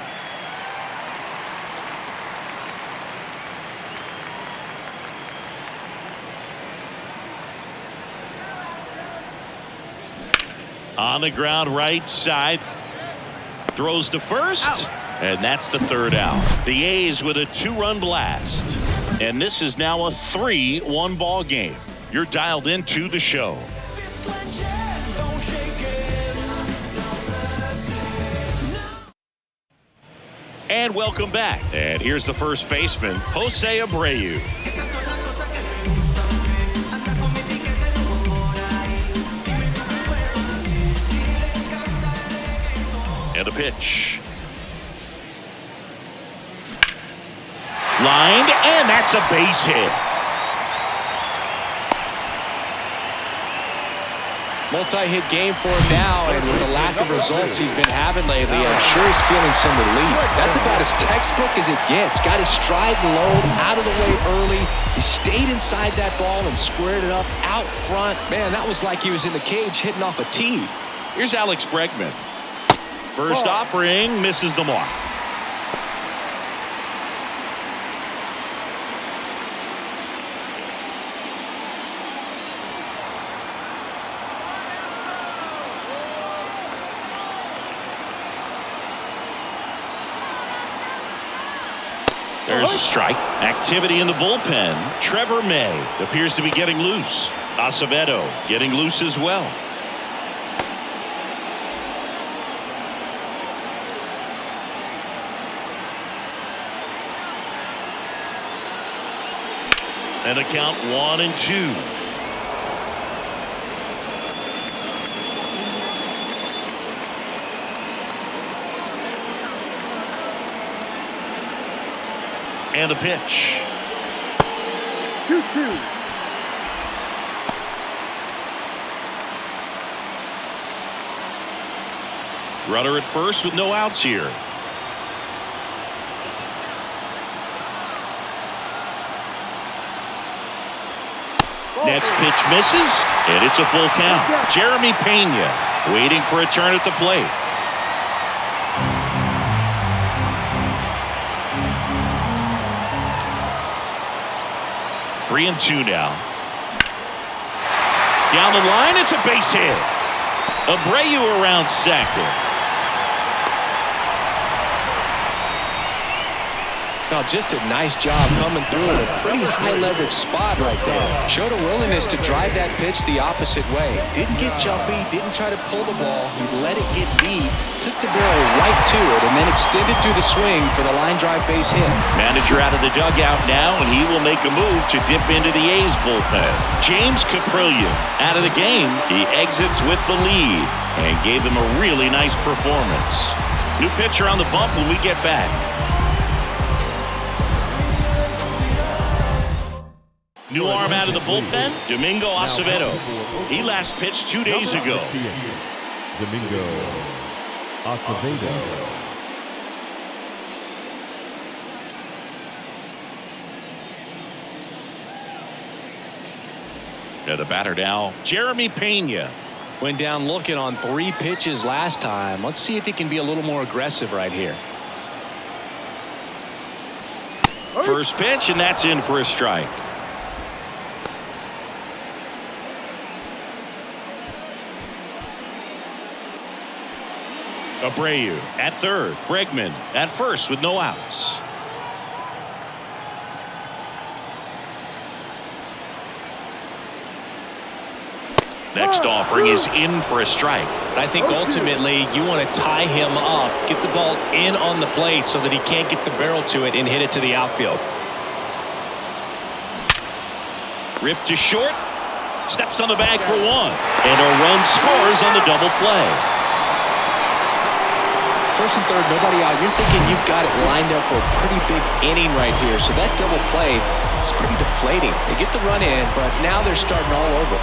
On the ground right side. Throws to first. And that's the third out. The A's with a 2-run blast. And this is now a 3-1 ball game. You're dialed into the show. And welcome back. And here's the first baseman, Jose Abreu. And a pitch. Lined, and that's a base hit. Multi-hit game for him now, and with the lack of results he's been having lately, I'm sure he's feeling some relief. That's about as textbook as it gets. Got his stride low, out of the way early. He stayed inside that ball and squared it up out front. Man, that was like he was in the cage hitting off a tee. Here's Alex Bregman. First offering, misses the mark. There's a strike. Activity in the bullpen. Trevor May appears to be getting loose. Acevedo getting loose as well. And a count 1-2. And a pitch. 2-2. Runner at first with no outs here. Next pitch misses, and it's a full count. Jeremy Pena waiting for a turn at the plate. Three and two now. Down the line, it's a base hit. Abreu around second. Oh, just a nice job coming through in a pretty high leverage spot right there. Showed a willingness to drive that pitch the opposite way. Didn't get jumpy, didn't try to pull the ball. He let it get deep, took the barrel right to it, and then extended through the swing for the line drive base hit. Manager out of the dugout now, and he will make a move to dip into the A's bullpen. James Caprillion out of the game. He exits with the lead and gave them a really nice performance. New pitcher on the bump when we get back. New arm out of the bullpen, Domingo Acevedo. He last pitched 2 days ago. Domingo Acevedo. And the batter now, Jeremy Pena. Went down looking on 3 pitches last time. Let's see if he can be a little more aggressive right here. First pitch, and that's in for a strike. Abreu at third. Bregman at first with no outs. Next offering is in for a strike. I think ultimately you want to tie him up, get the ball in on the plate so that he can't get the barrel to it and hit it to the outfield. Ripped to short. Steps on the bag for one. And a run scores on the double play. First and third, nobody out. You're thinking you've got it lined up for a pretty big inning right here. So that double play is pretty deflating. They get the run in, but now they're starting all over.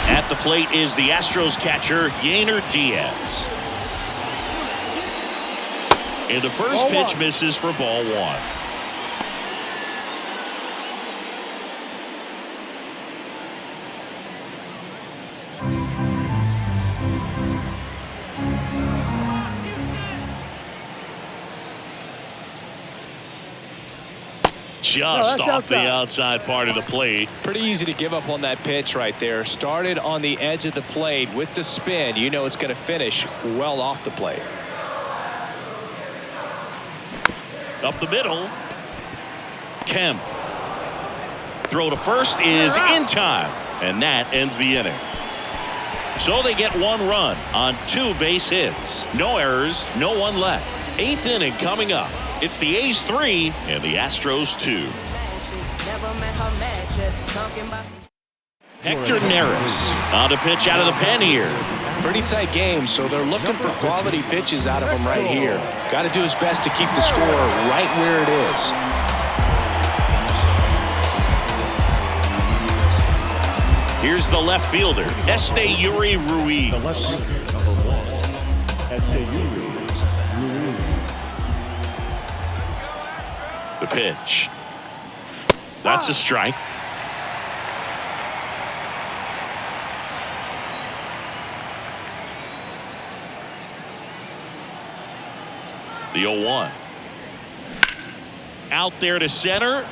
At the plate is the Astros catcher, Yainer Diaz. And the first pitch misses for ball one. Just off the outside part of the plate. Pretty easy to give up on that pitch right there. Started on the edge of the plate with the spin. You know it's going to finish well off the plate. Up the middle. Kemp. Throw to first is in time. And that ends the inning. So they get one run on 2 base hits. No errors, no one left. 8th inning coming up. It's the A's 3 and the Astros 2. Hector Neris on a pitch out of the pen here. Pretty tight game, so they're looking for quality pitches out of him right here. Got to do his best to keep the score right where it is. Here's the left fielder, Esteury Ruiz. The left fielder, number 1, Esteury Ruiz. The pitch. That's a strike. The 0-1. Out there to center.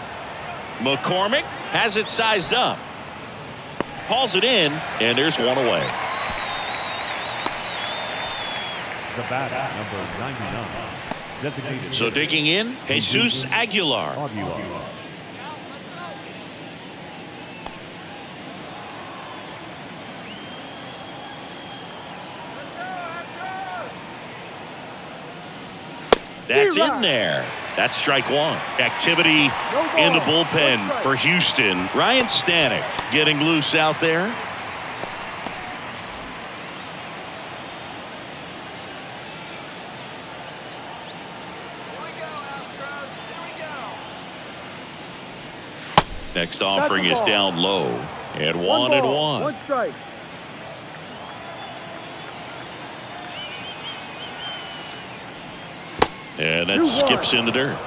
McCormick has it sized up. Hauls it in, and there's one away. The batter, number 99. Designated. So digging in, Jesus Aguilar. That's in there. That's strike one. Activity in the bullpen for Houston. Ryan Stanek getting loose out there. Next offering is down low. And 1-1. 1 strike. And that skips in the dirt.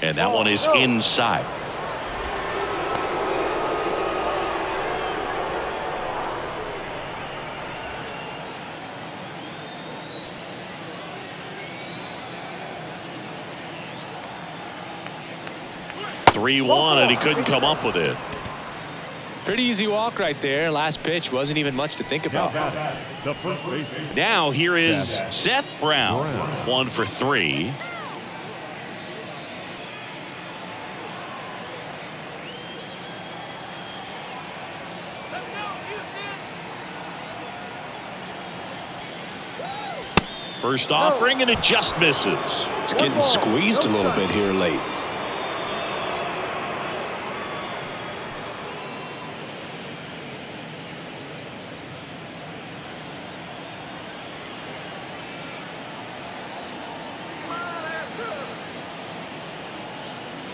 And that one is inside. And he couldn't come up with it. Pretty easy walk right there. Last pitch wasn't even much to think about. The first baseman. Now here is Seth Brown. 1 for 3. First offering, and it just misses. It's getting squeezed a little bit here late.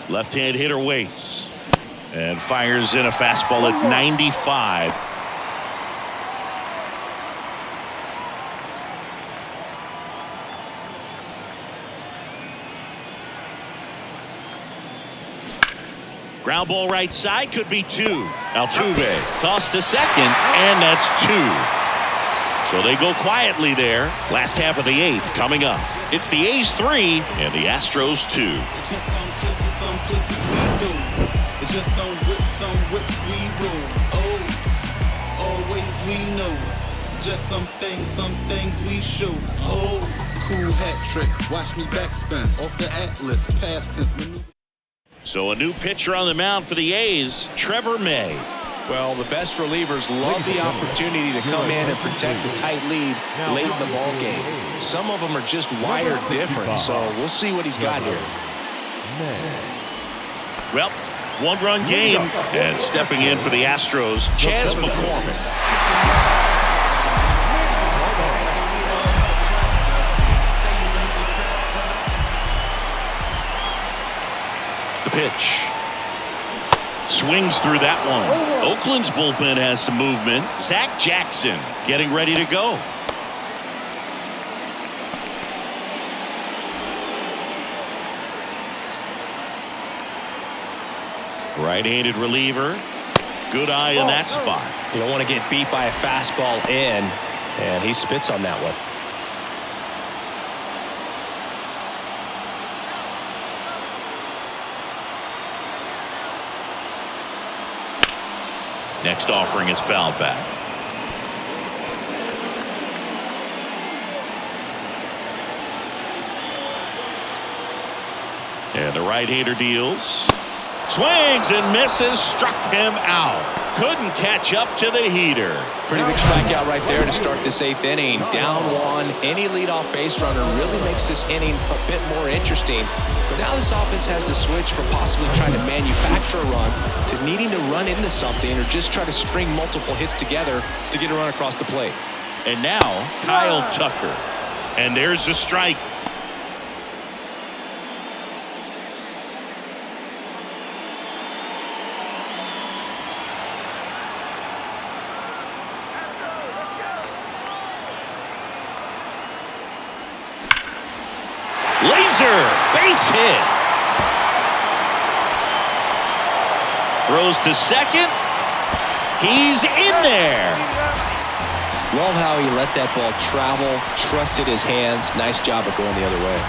Left-hand hitter waits and fires in a fastball at 95. Ground ball right side, could be 2. Altuve tossed to second, and that's 2. So they go quietly there. Last half of the 8th coming up. It's the A's 3 and the Astros 2. Just some whips we rule. Oh, always we know. Just some things we shoot. Oh, cool hat trick. Watch me backspin off the Atlas. Past tense maneuver. So a new pitcher on the mound for the A's, Trevor May. Well, the best relievers love the opportunity to come in and protect a tight lead late in the ball game. Some of them are just wired different, so we'll see what he's got here. Well, one-run game, and stepping in for the Astros, Chas McCormick. The pitch. Swings through that one. Oakland's bullpen has some movement. Zach Jackson getting ready to go. Right-handed reliever. Good eye in that spot. You don't want to get beat by a fastball in, and he spits on that one. Next offering is fouled back. And the right-hander deals. Swings and misses, struck him out. Couldn't catch up to the heater. Pretty big strikeout right there to start this 8th inning. Down 1, any leadoff base runner really makes this inning a bit more interesting. But now this offense has to switch from possibly trying to manufacture a run to needing to run into something or just try to string multiple hits together to get a run across the plate. And now Kyle Tucker. And there's the strike. Laser, base hit. Throws to second. He's in there. Love how he let that ball travel, trusted his hands. Nice job of going the other way.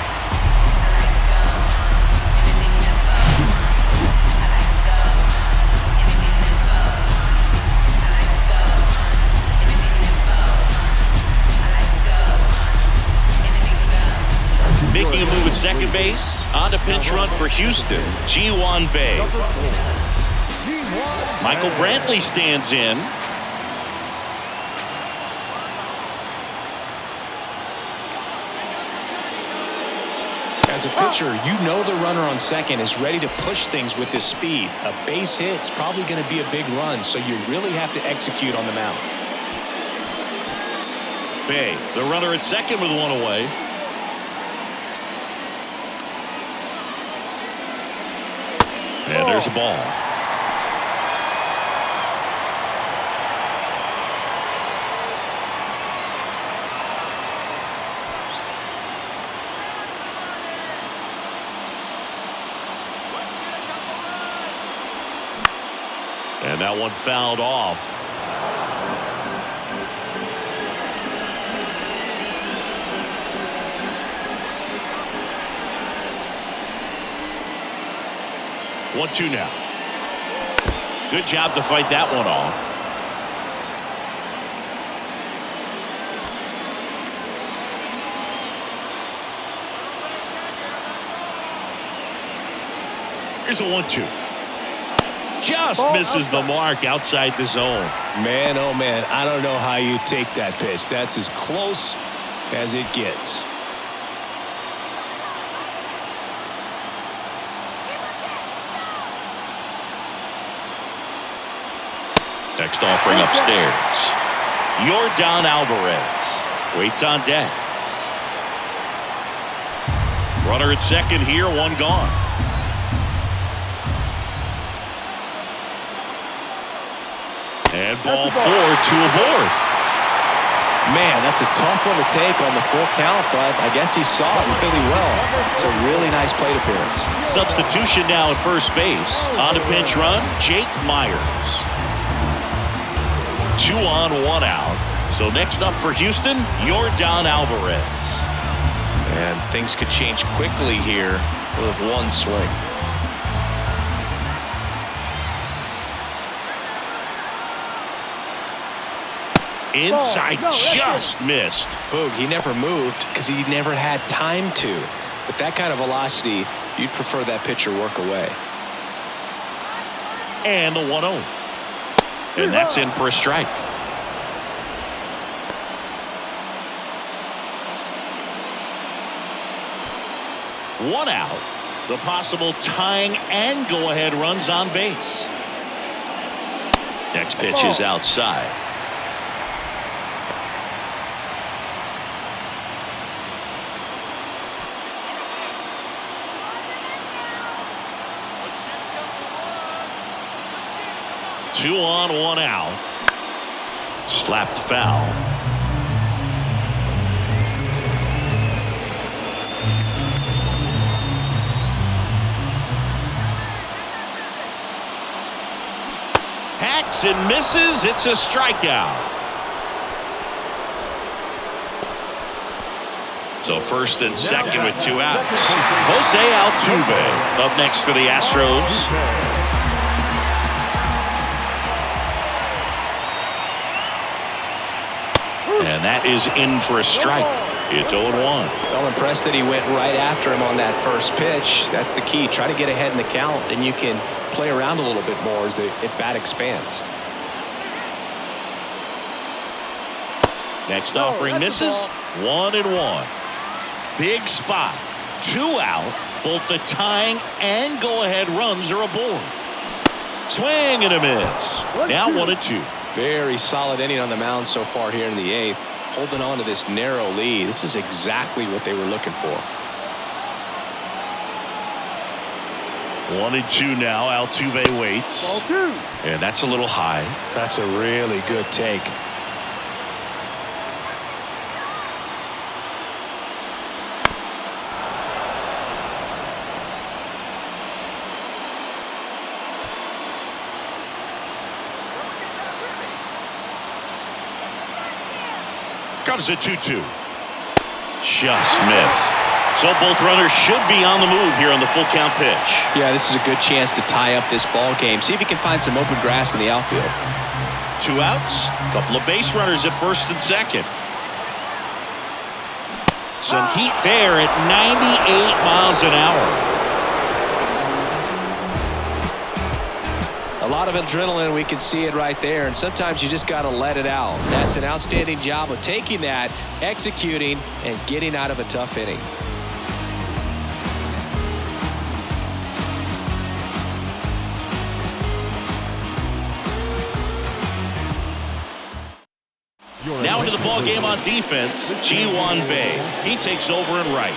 Making a move at second base. On to pinch run for Houston, Ji-Hwan Bae. Michael Brantley stands in. As a pitcher, you know the runner on second is ready to push things with his speed. A base hit's probably going to be a big run, so you really have to execute on the mound. Bae, the runner at second with one away. And there's a ball. And that one fouled off. One, two now. Good job to fight that one off. Here's a 1-2. Just misses the mark outside the zone. Man, oh man, I don't know how you take that pitch. That's as close as it gets. Next offering upstairs. Yordan Alvarez waits on deck. Runner at second here, one gone. And ball 4, 2 aboard. Man, that's a tough one to take on the full count, but I guess he saw it really well. It's a really nice plate appearance. Substitution now at first base. On a pinch run, Jake Myers. 2 on, 1 out. So next up for Houston, Yordan Alvarez. And things could change quickly here with one swing. Inside, just missed. Boog, he never moved because he never had time to. With that kind of velocity, you'd prefer that pitcher work away. And the 1-0. And that's in for a strike. One out. The possible tying and go-ahead runs on base. Next pitch is outside. Two on, 1 out. Slapped foul. Hacks and misses. It's a strikeout. So first and second with 2 outs. Jose Altuve up next for the Astros. And that is in for a strike. It's 0-1. Well, impressed that he went right after him on that first pitch. That's the key. Try to get ahead in the count, and you can play around a little bit more as the at-bat expands. Next offering misses. 1-1. Big spot. 2 out. Both the tying and go-ahead runs are aboard. Swing and a miss. Now 1-2. Very solid inning on the mound so far here in the 8th. Holding on to this narrow lead. This is exactly what they were looking for. 1-2 now. Altuve waits. And that's a little high. That's a really good take. Comes a 2-2. Just missed. So both runners should be on the move here on the full count pitch. Yeah, this is a good chance to tie up this ball game. See if he can find some open grass in the outfield. 2 outs. A couple of base runners at first and second. Some heat there at 98 miles an hour. A lot of adrenaline, we can see it right there, and sometimes you just got to let it out. That's an outstanding job of taking that, executing, and getting out of a tough inning. Now into the ball game on defense, Ji-Hwan Bae. He takes over and right.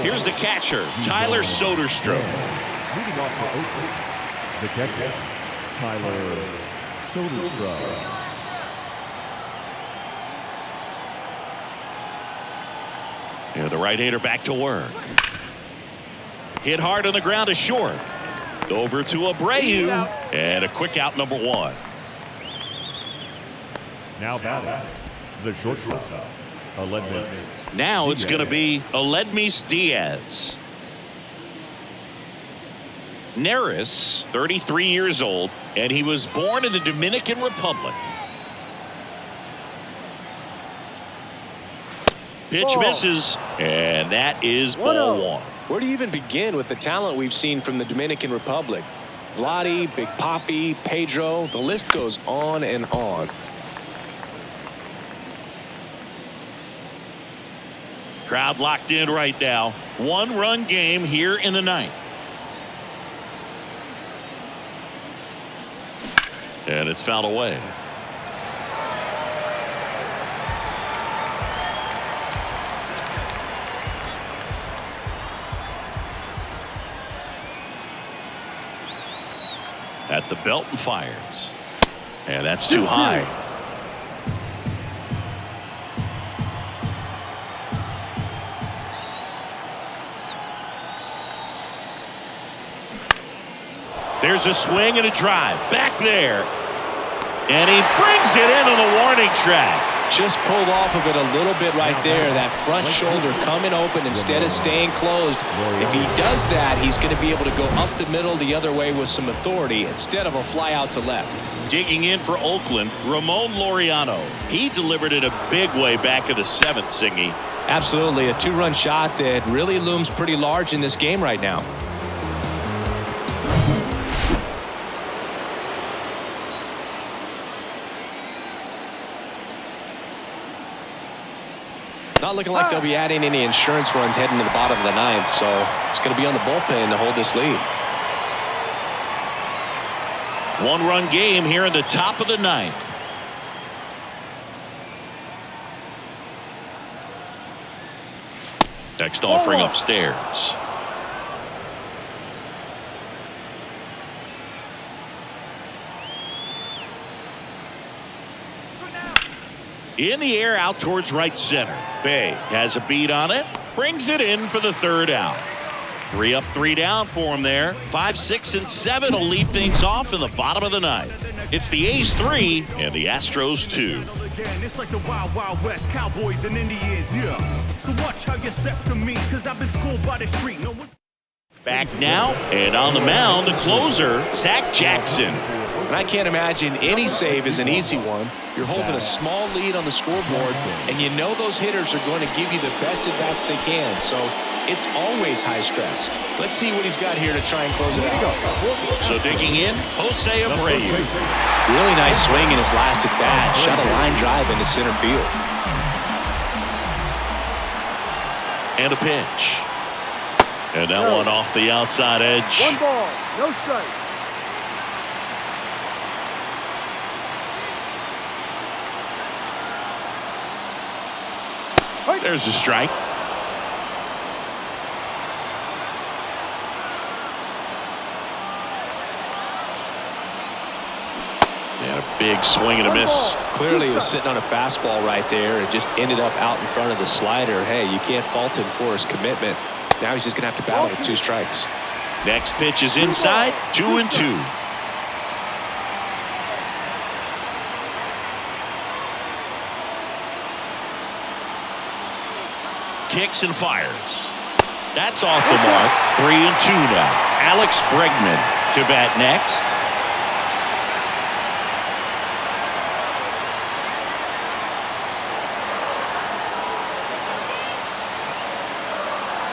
Here's the catcher, Tyler Soderstrom. Leading off for Oakland, the catcher, Tyler Soderstrom. And the right-hander back to work. Hit hard on the ground to short. Over to Abreu. And a quick out, number 1. Now batting, the shortstop, Aledmys. Now it's going to be Aledmys Diaz. Neris, 33 years old, and he was born in the Dominican Republic. Pitch misses, and that is ball 1. Where do you even begin with the talent we've seen from the Dominican Republic? Vladdy, Big Papi, Pedro, the list goes on and on. Crowd locked in right now. 1-run game here in the 9th. And it's fouled away. At the belt and fires. And that's too high. There's a swing and a drive. Back there. And he brings it into the warning track. Just pulled off of it a little bit right there. That front shoulder coming open instead of staying closed. If he does that, he's going to be able to go up the middle the other way with some authority instead of a fly out to left. Digging in for Oakland, Ramon Laureano. He delivered it a big way back in the 7th, Singy. Absolutely. A 2-run shot that really looms pretty large in this game right now. Not looking like they'll be adding any insurance runs heading to the bottom of the 9th, so it's going to be on the bullpen to hold this lead. 1-run game here in the top of the 9th. Next offering upstairs. In the air out towards right center. Bay has a beat on it. Brings it in for the 3rd out. 3 up, 3 down for him there. 5, 6, and 7 will lead things off in the bottom of the 9th. It's the A's 3 and the Astros 2. It's like the Wild Wild West, Cowboys and Indians, yeah. So watch how you step to me, cause I've been schooled by the street. No one's back now, and on the mound, the closer, Zach Jackson. And I can't imagine any save is an easy one. You're holding a small lead on the scoreboard, and you know those hitters are going to give you the best at-bats they can. So it's always high stress. Let's see what he's got here to try and close it out. So digging in, Jose Abreu. Really nice swing in his last at-bat. Shot a line drive into center field. And a pitch. And that one off the outside edge. 1 ball, no strike. There's a strike. And a big swing and a miss. Clearly he was sitting on a fastball right there. It just ended up out in front of the slider. Hey, you can't fault him for his commitment. Now he's just going to have to battle with 2 strikes. Next pitch is inside, 2-2. Kicks and fires. That's off the mark. 3-2 now. Alex Bregman to bat next.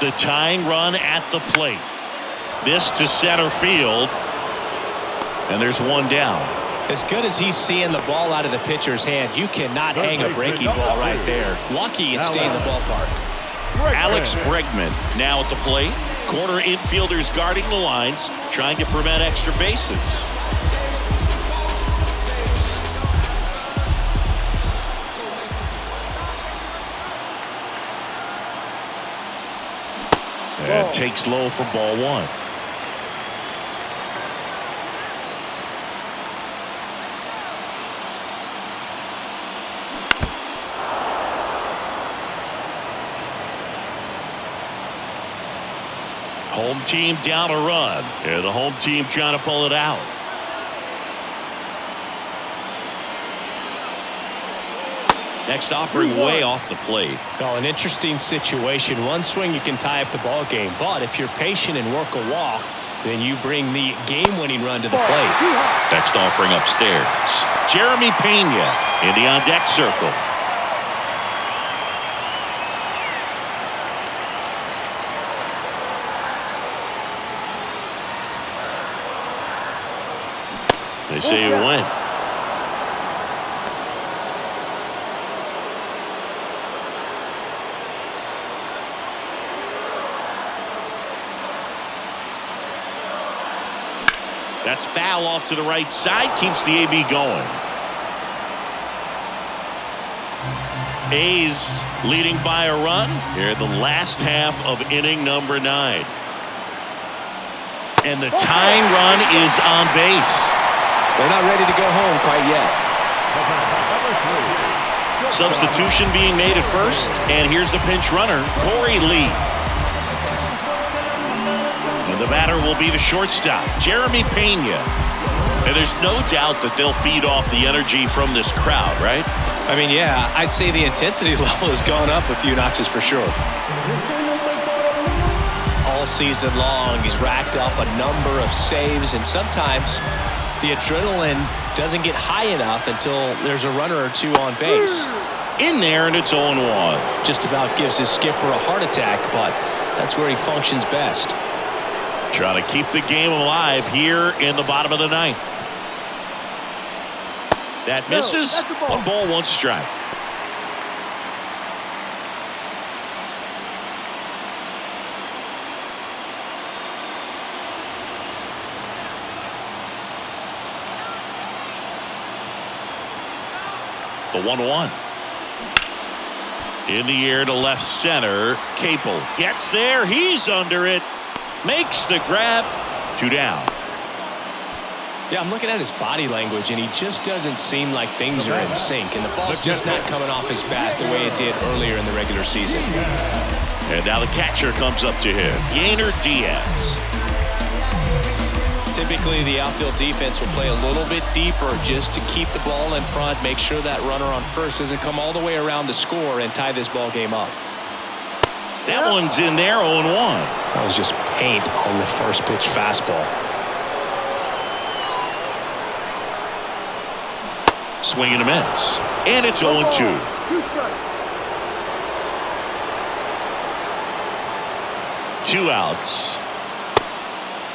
The tying run at the plate. This to center field. And there's 1 down. As good as he's seeing the ball out of the pitcher's hand, you cannot hang a breaking ball right there. Lucky it stayed in the ballpark. Alex Bregman now at the plate. Corner infielders guarding the lines, trying to prevent extra bases. And takes low for ball 1. Home team down a run. And the home team trying to pull it out. Next offering way off the plate. Well, an interesting situation. One swing you can tie up the ball game, but if you're patient and work a walk, then you bring the game-winning run to the plate. Next offering upstairs. Jeremy Pena in the on-deck circle. They say you win. That's foul off to the right side. Keeps the AB going. A's leading by a run here in the last half of inning number 9. And the tying run is on base. They're not ready to go home quite yet. Substitution being made at first. And here's the pinch runner, Corey Lee. And the batter will be the shortstop, Jeremy Pena. And there's no doubt that they'll feed off the energy from this crowd, right? I mean, yeah, I'd say the intensity level has gone up a few notches for sure. All season long, he's racked up a number of saves, and sometimes the adrenaline doesn't get high enough until there's a runner or two on base. In there, and it's 0-1. Just about gives his skipper a heart attack, but that's where he functions best. Trying to keep the game alive here in the bottom of the ninth. That misses. One ball, one strike. The 1-1. In the air to left center. Capel gets there. He's under it. Makes the grab. 2 down. Yeah, I'm looking at his body language, and he just doesn't seem like things are in sync, and the ball's just not coming off his bat the way it did earlier in the regular season. And now the catcher comes up to him, Yainer Diaz. Typically, the outfield defense will play a little bit deeper just to keep the ball in front, make sure that runner on first doesn't come all the way around to score and tie this ball game up. That one's in there, 0-1. That was just paint on the first pitch fastball. Swing and a miss. And it's 0-2. Two outs.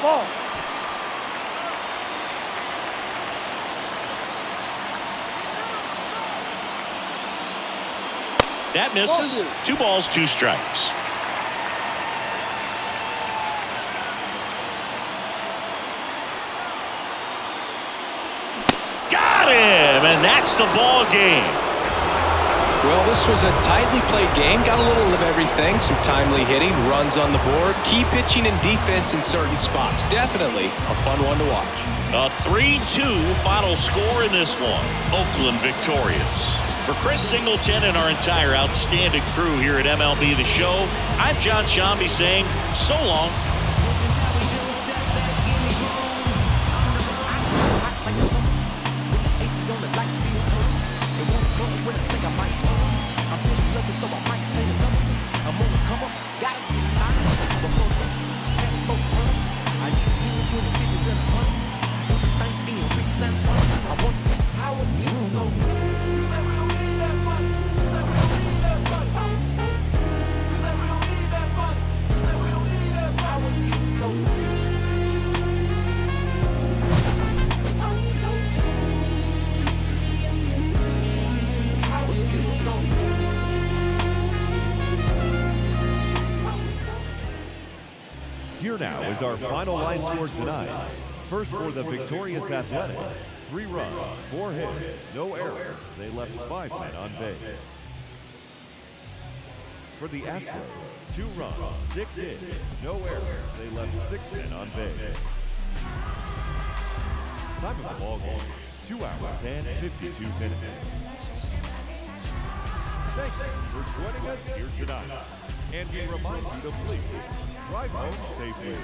Ball. That misses. 2 balls, 2 strikes. Got him, and that's the ball game. Well, this was a tightly played game. Got a little of everything. Some timely hitting, runs on the board, key pitching and defense in certain spots. Definitely a fun one to watch. A 3-2 final score in this one. Oakland victorious. For Chris Singleton and our entire outstanding crew here at MLB The Show, I'm John Shambi saying so long. Here now is our final line score tonight. First for the victorious Athletics, 3 runs, 4 hits, no errors. They left 5 men on base. For the Astros, 2 runs, 6 hits, no errors. They left 6 men on base. Time of the ball game, 2 hours and 52 minutes. Thanks for joining us here tonight. And we remind you to please drive home safely.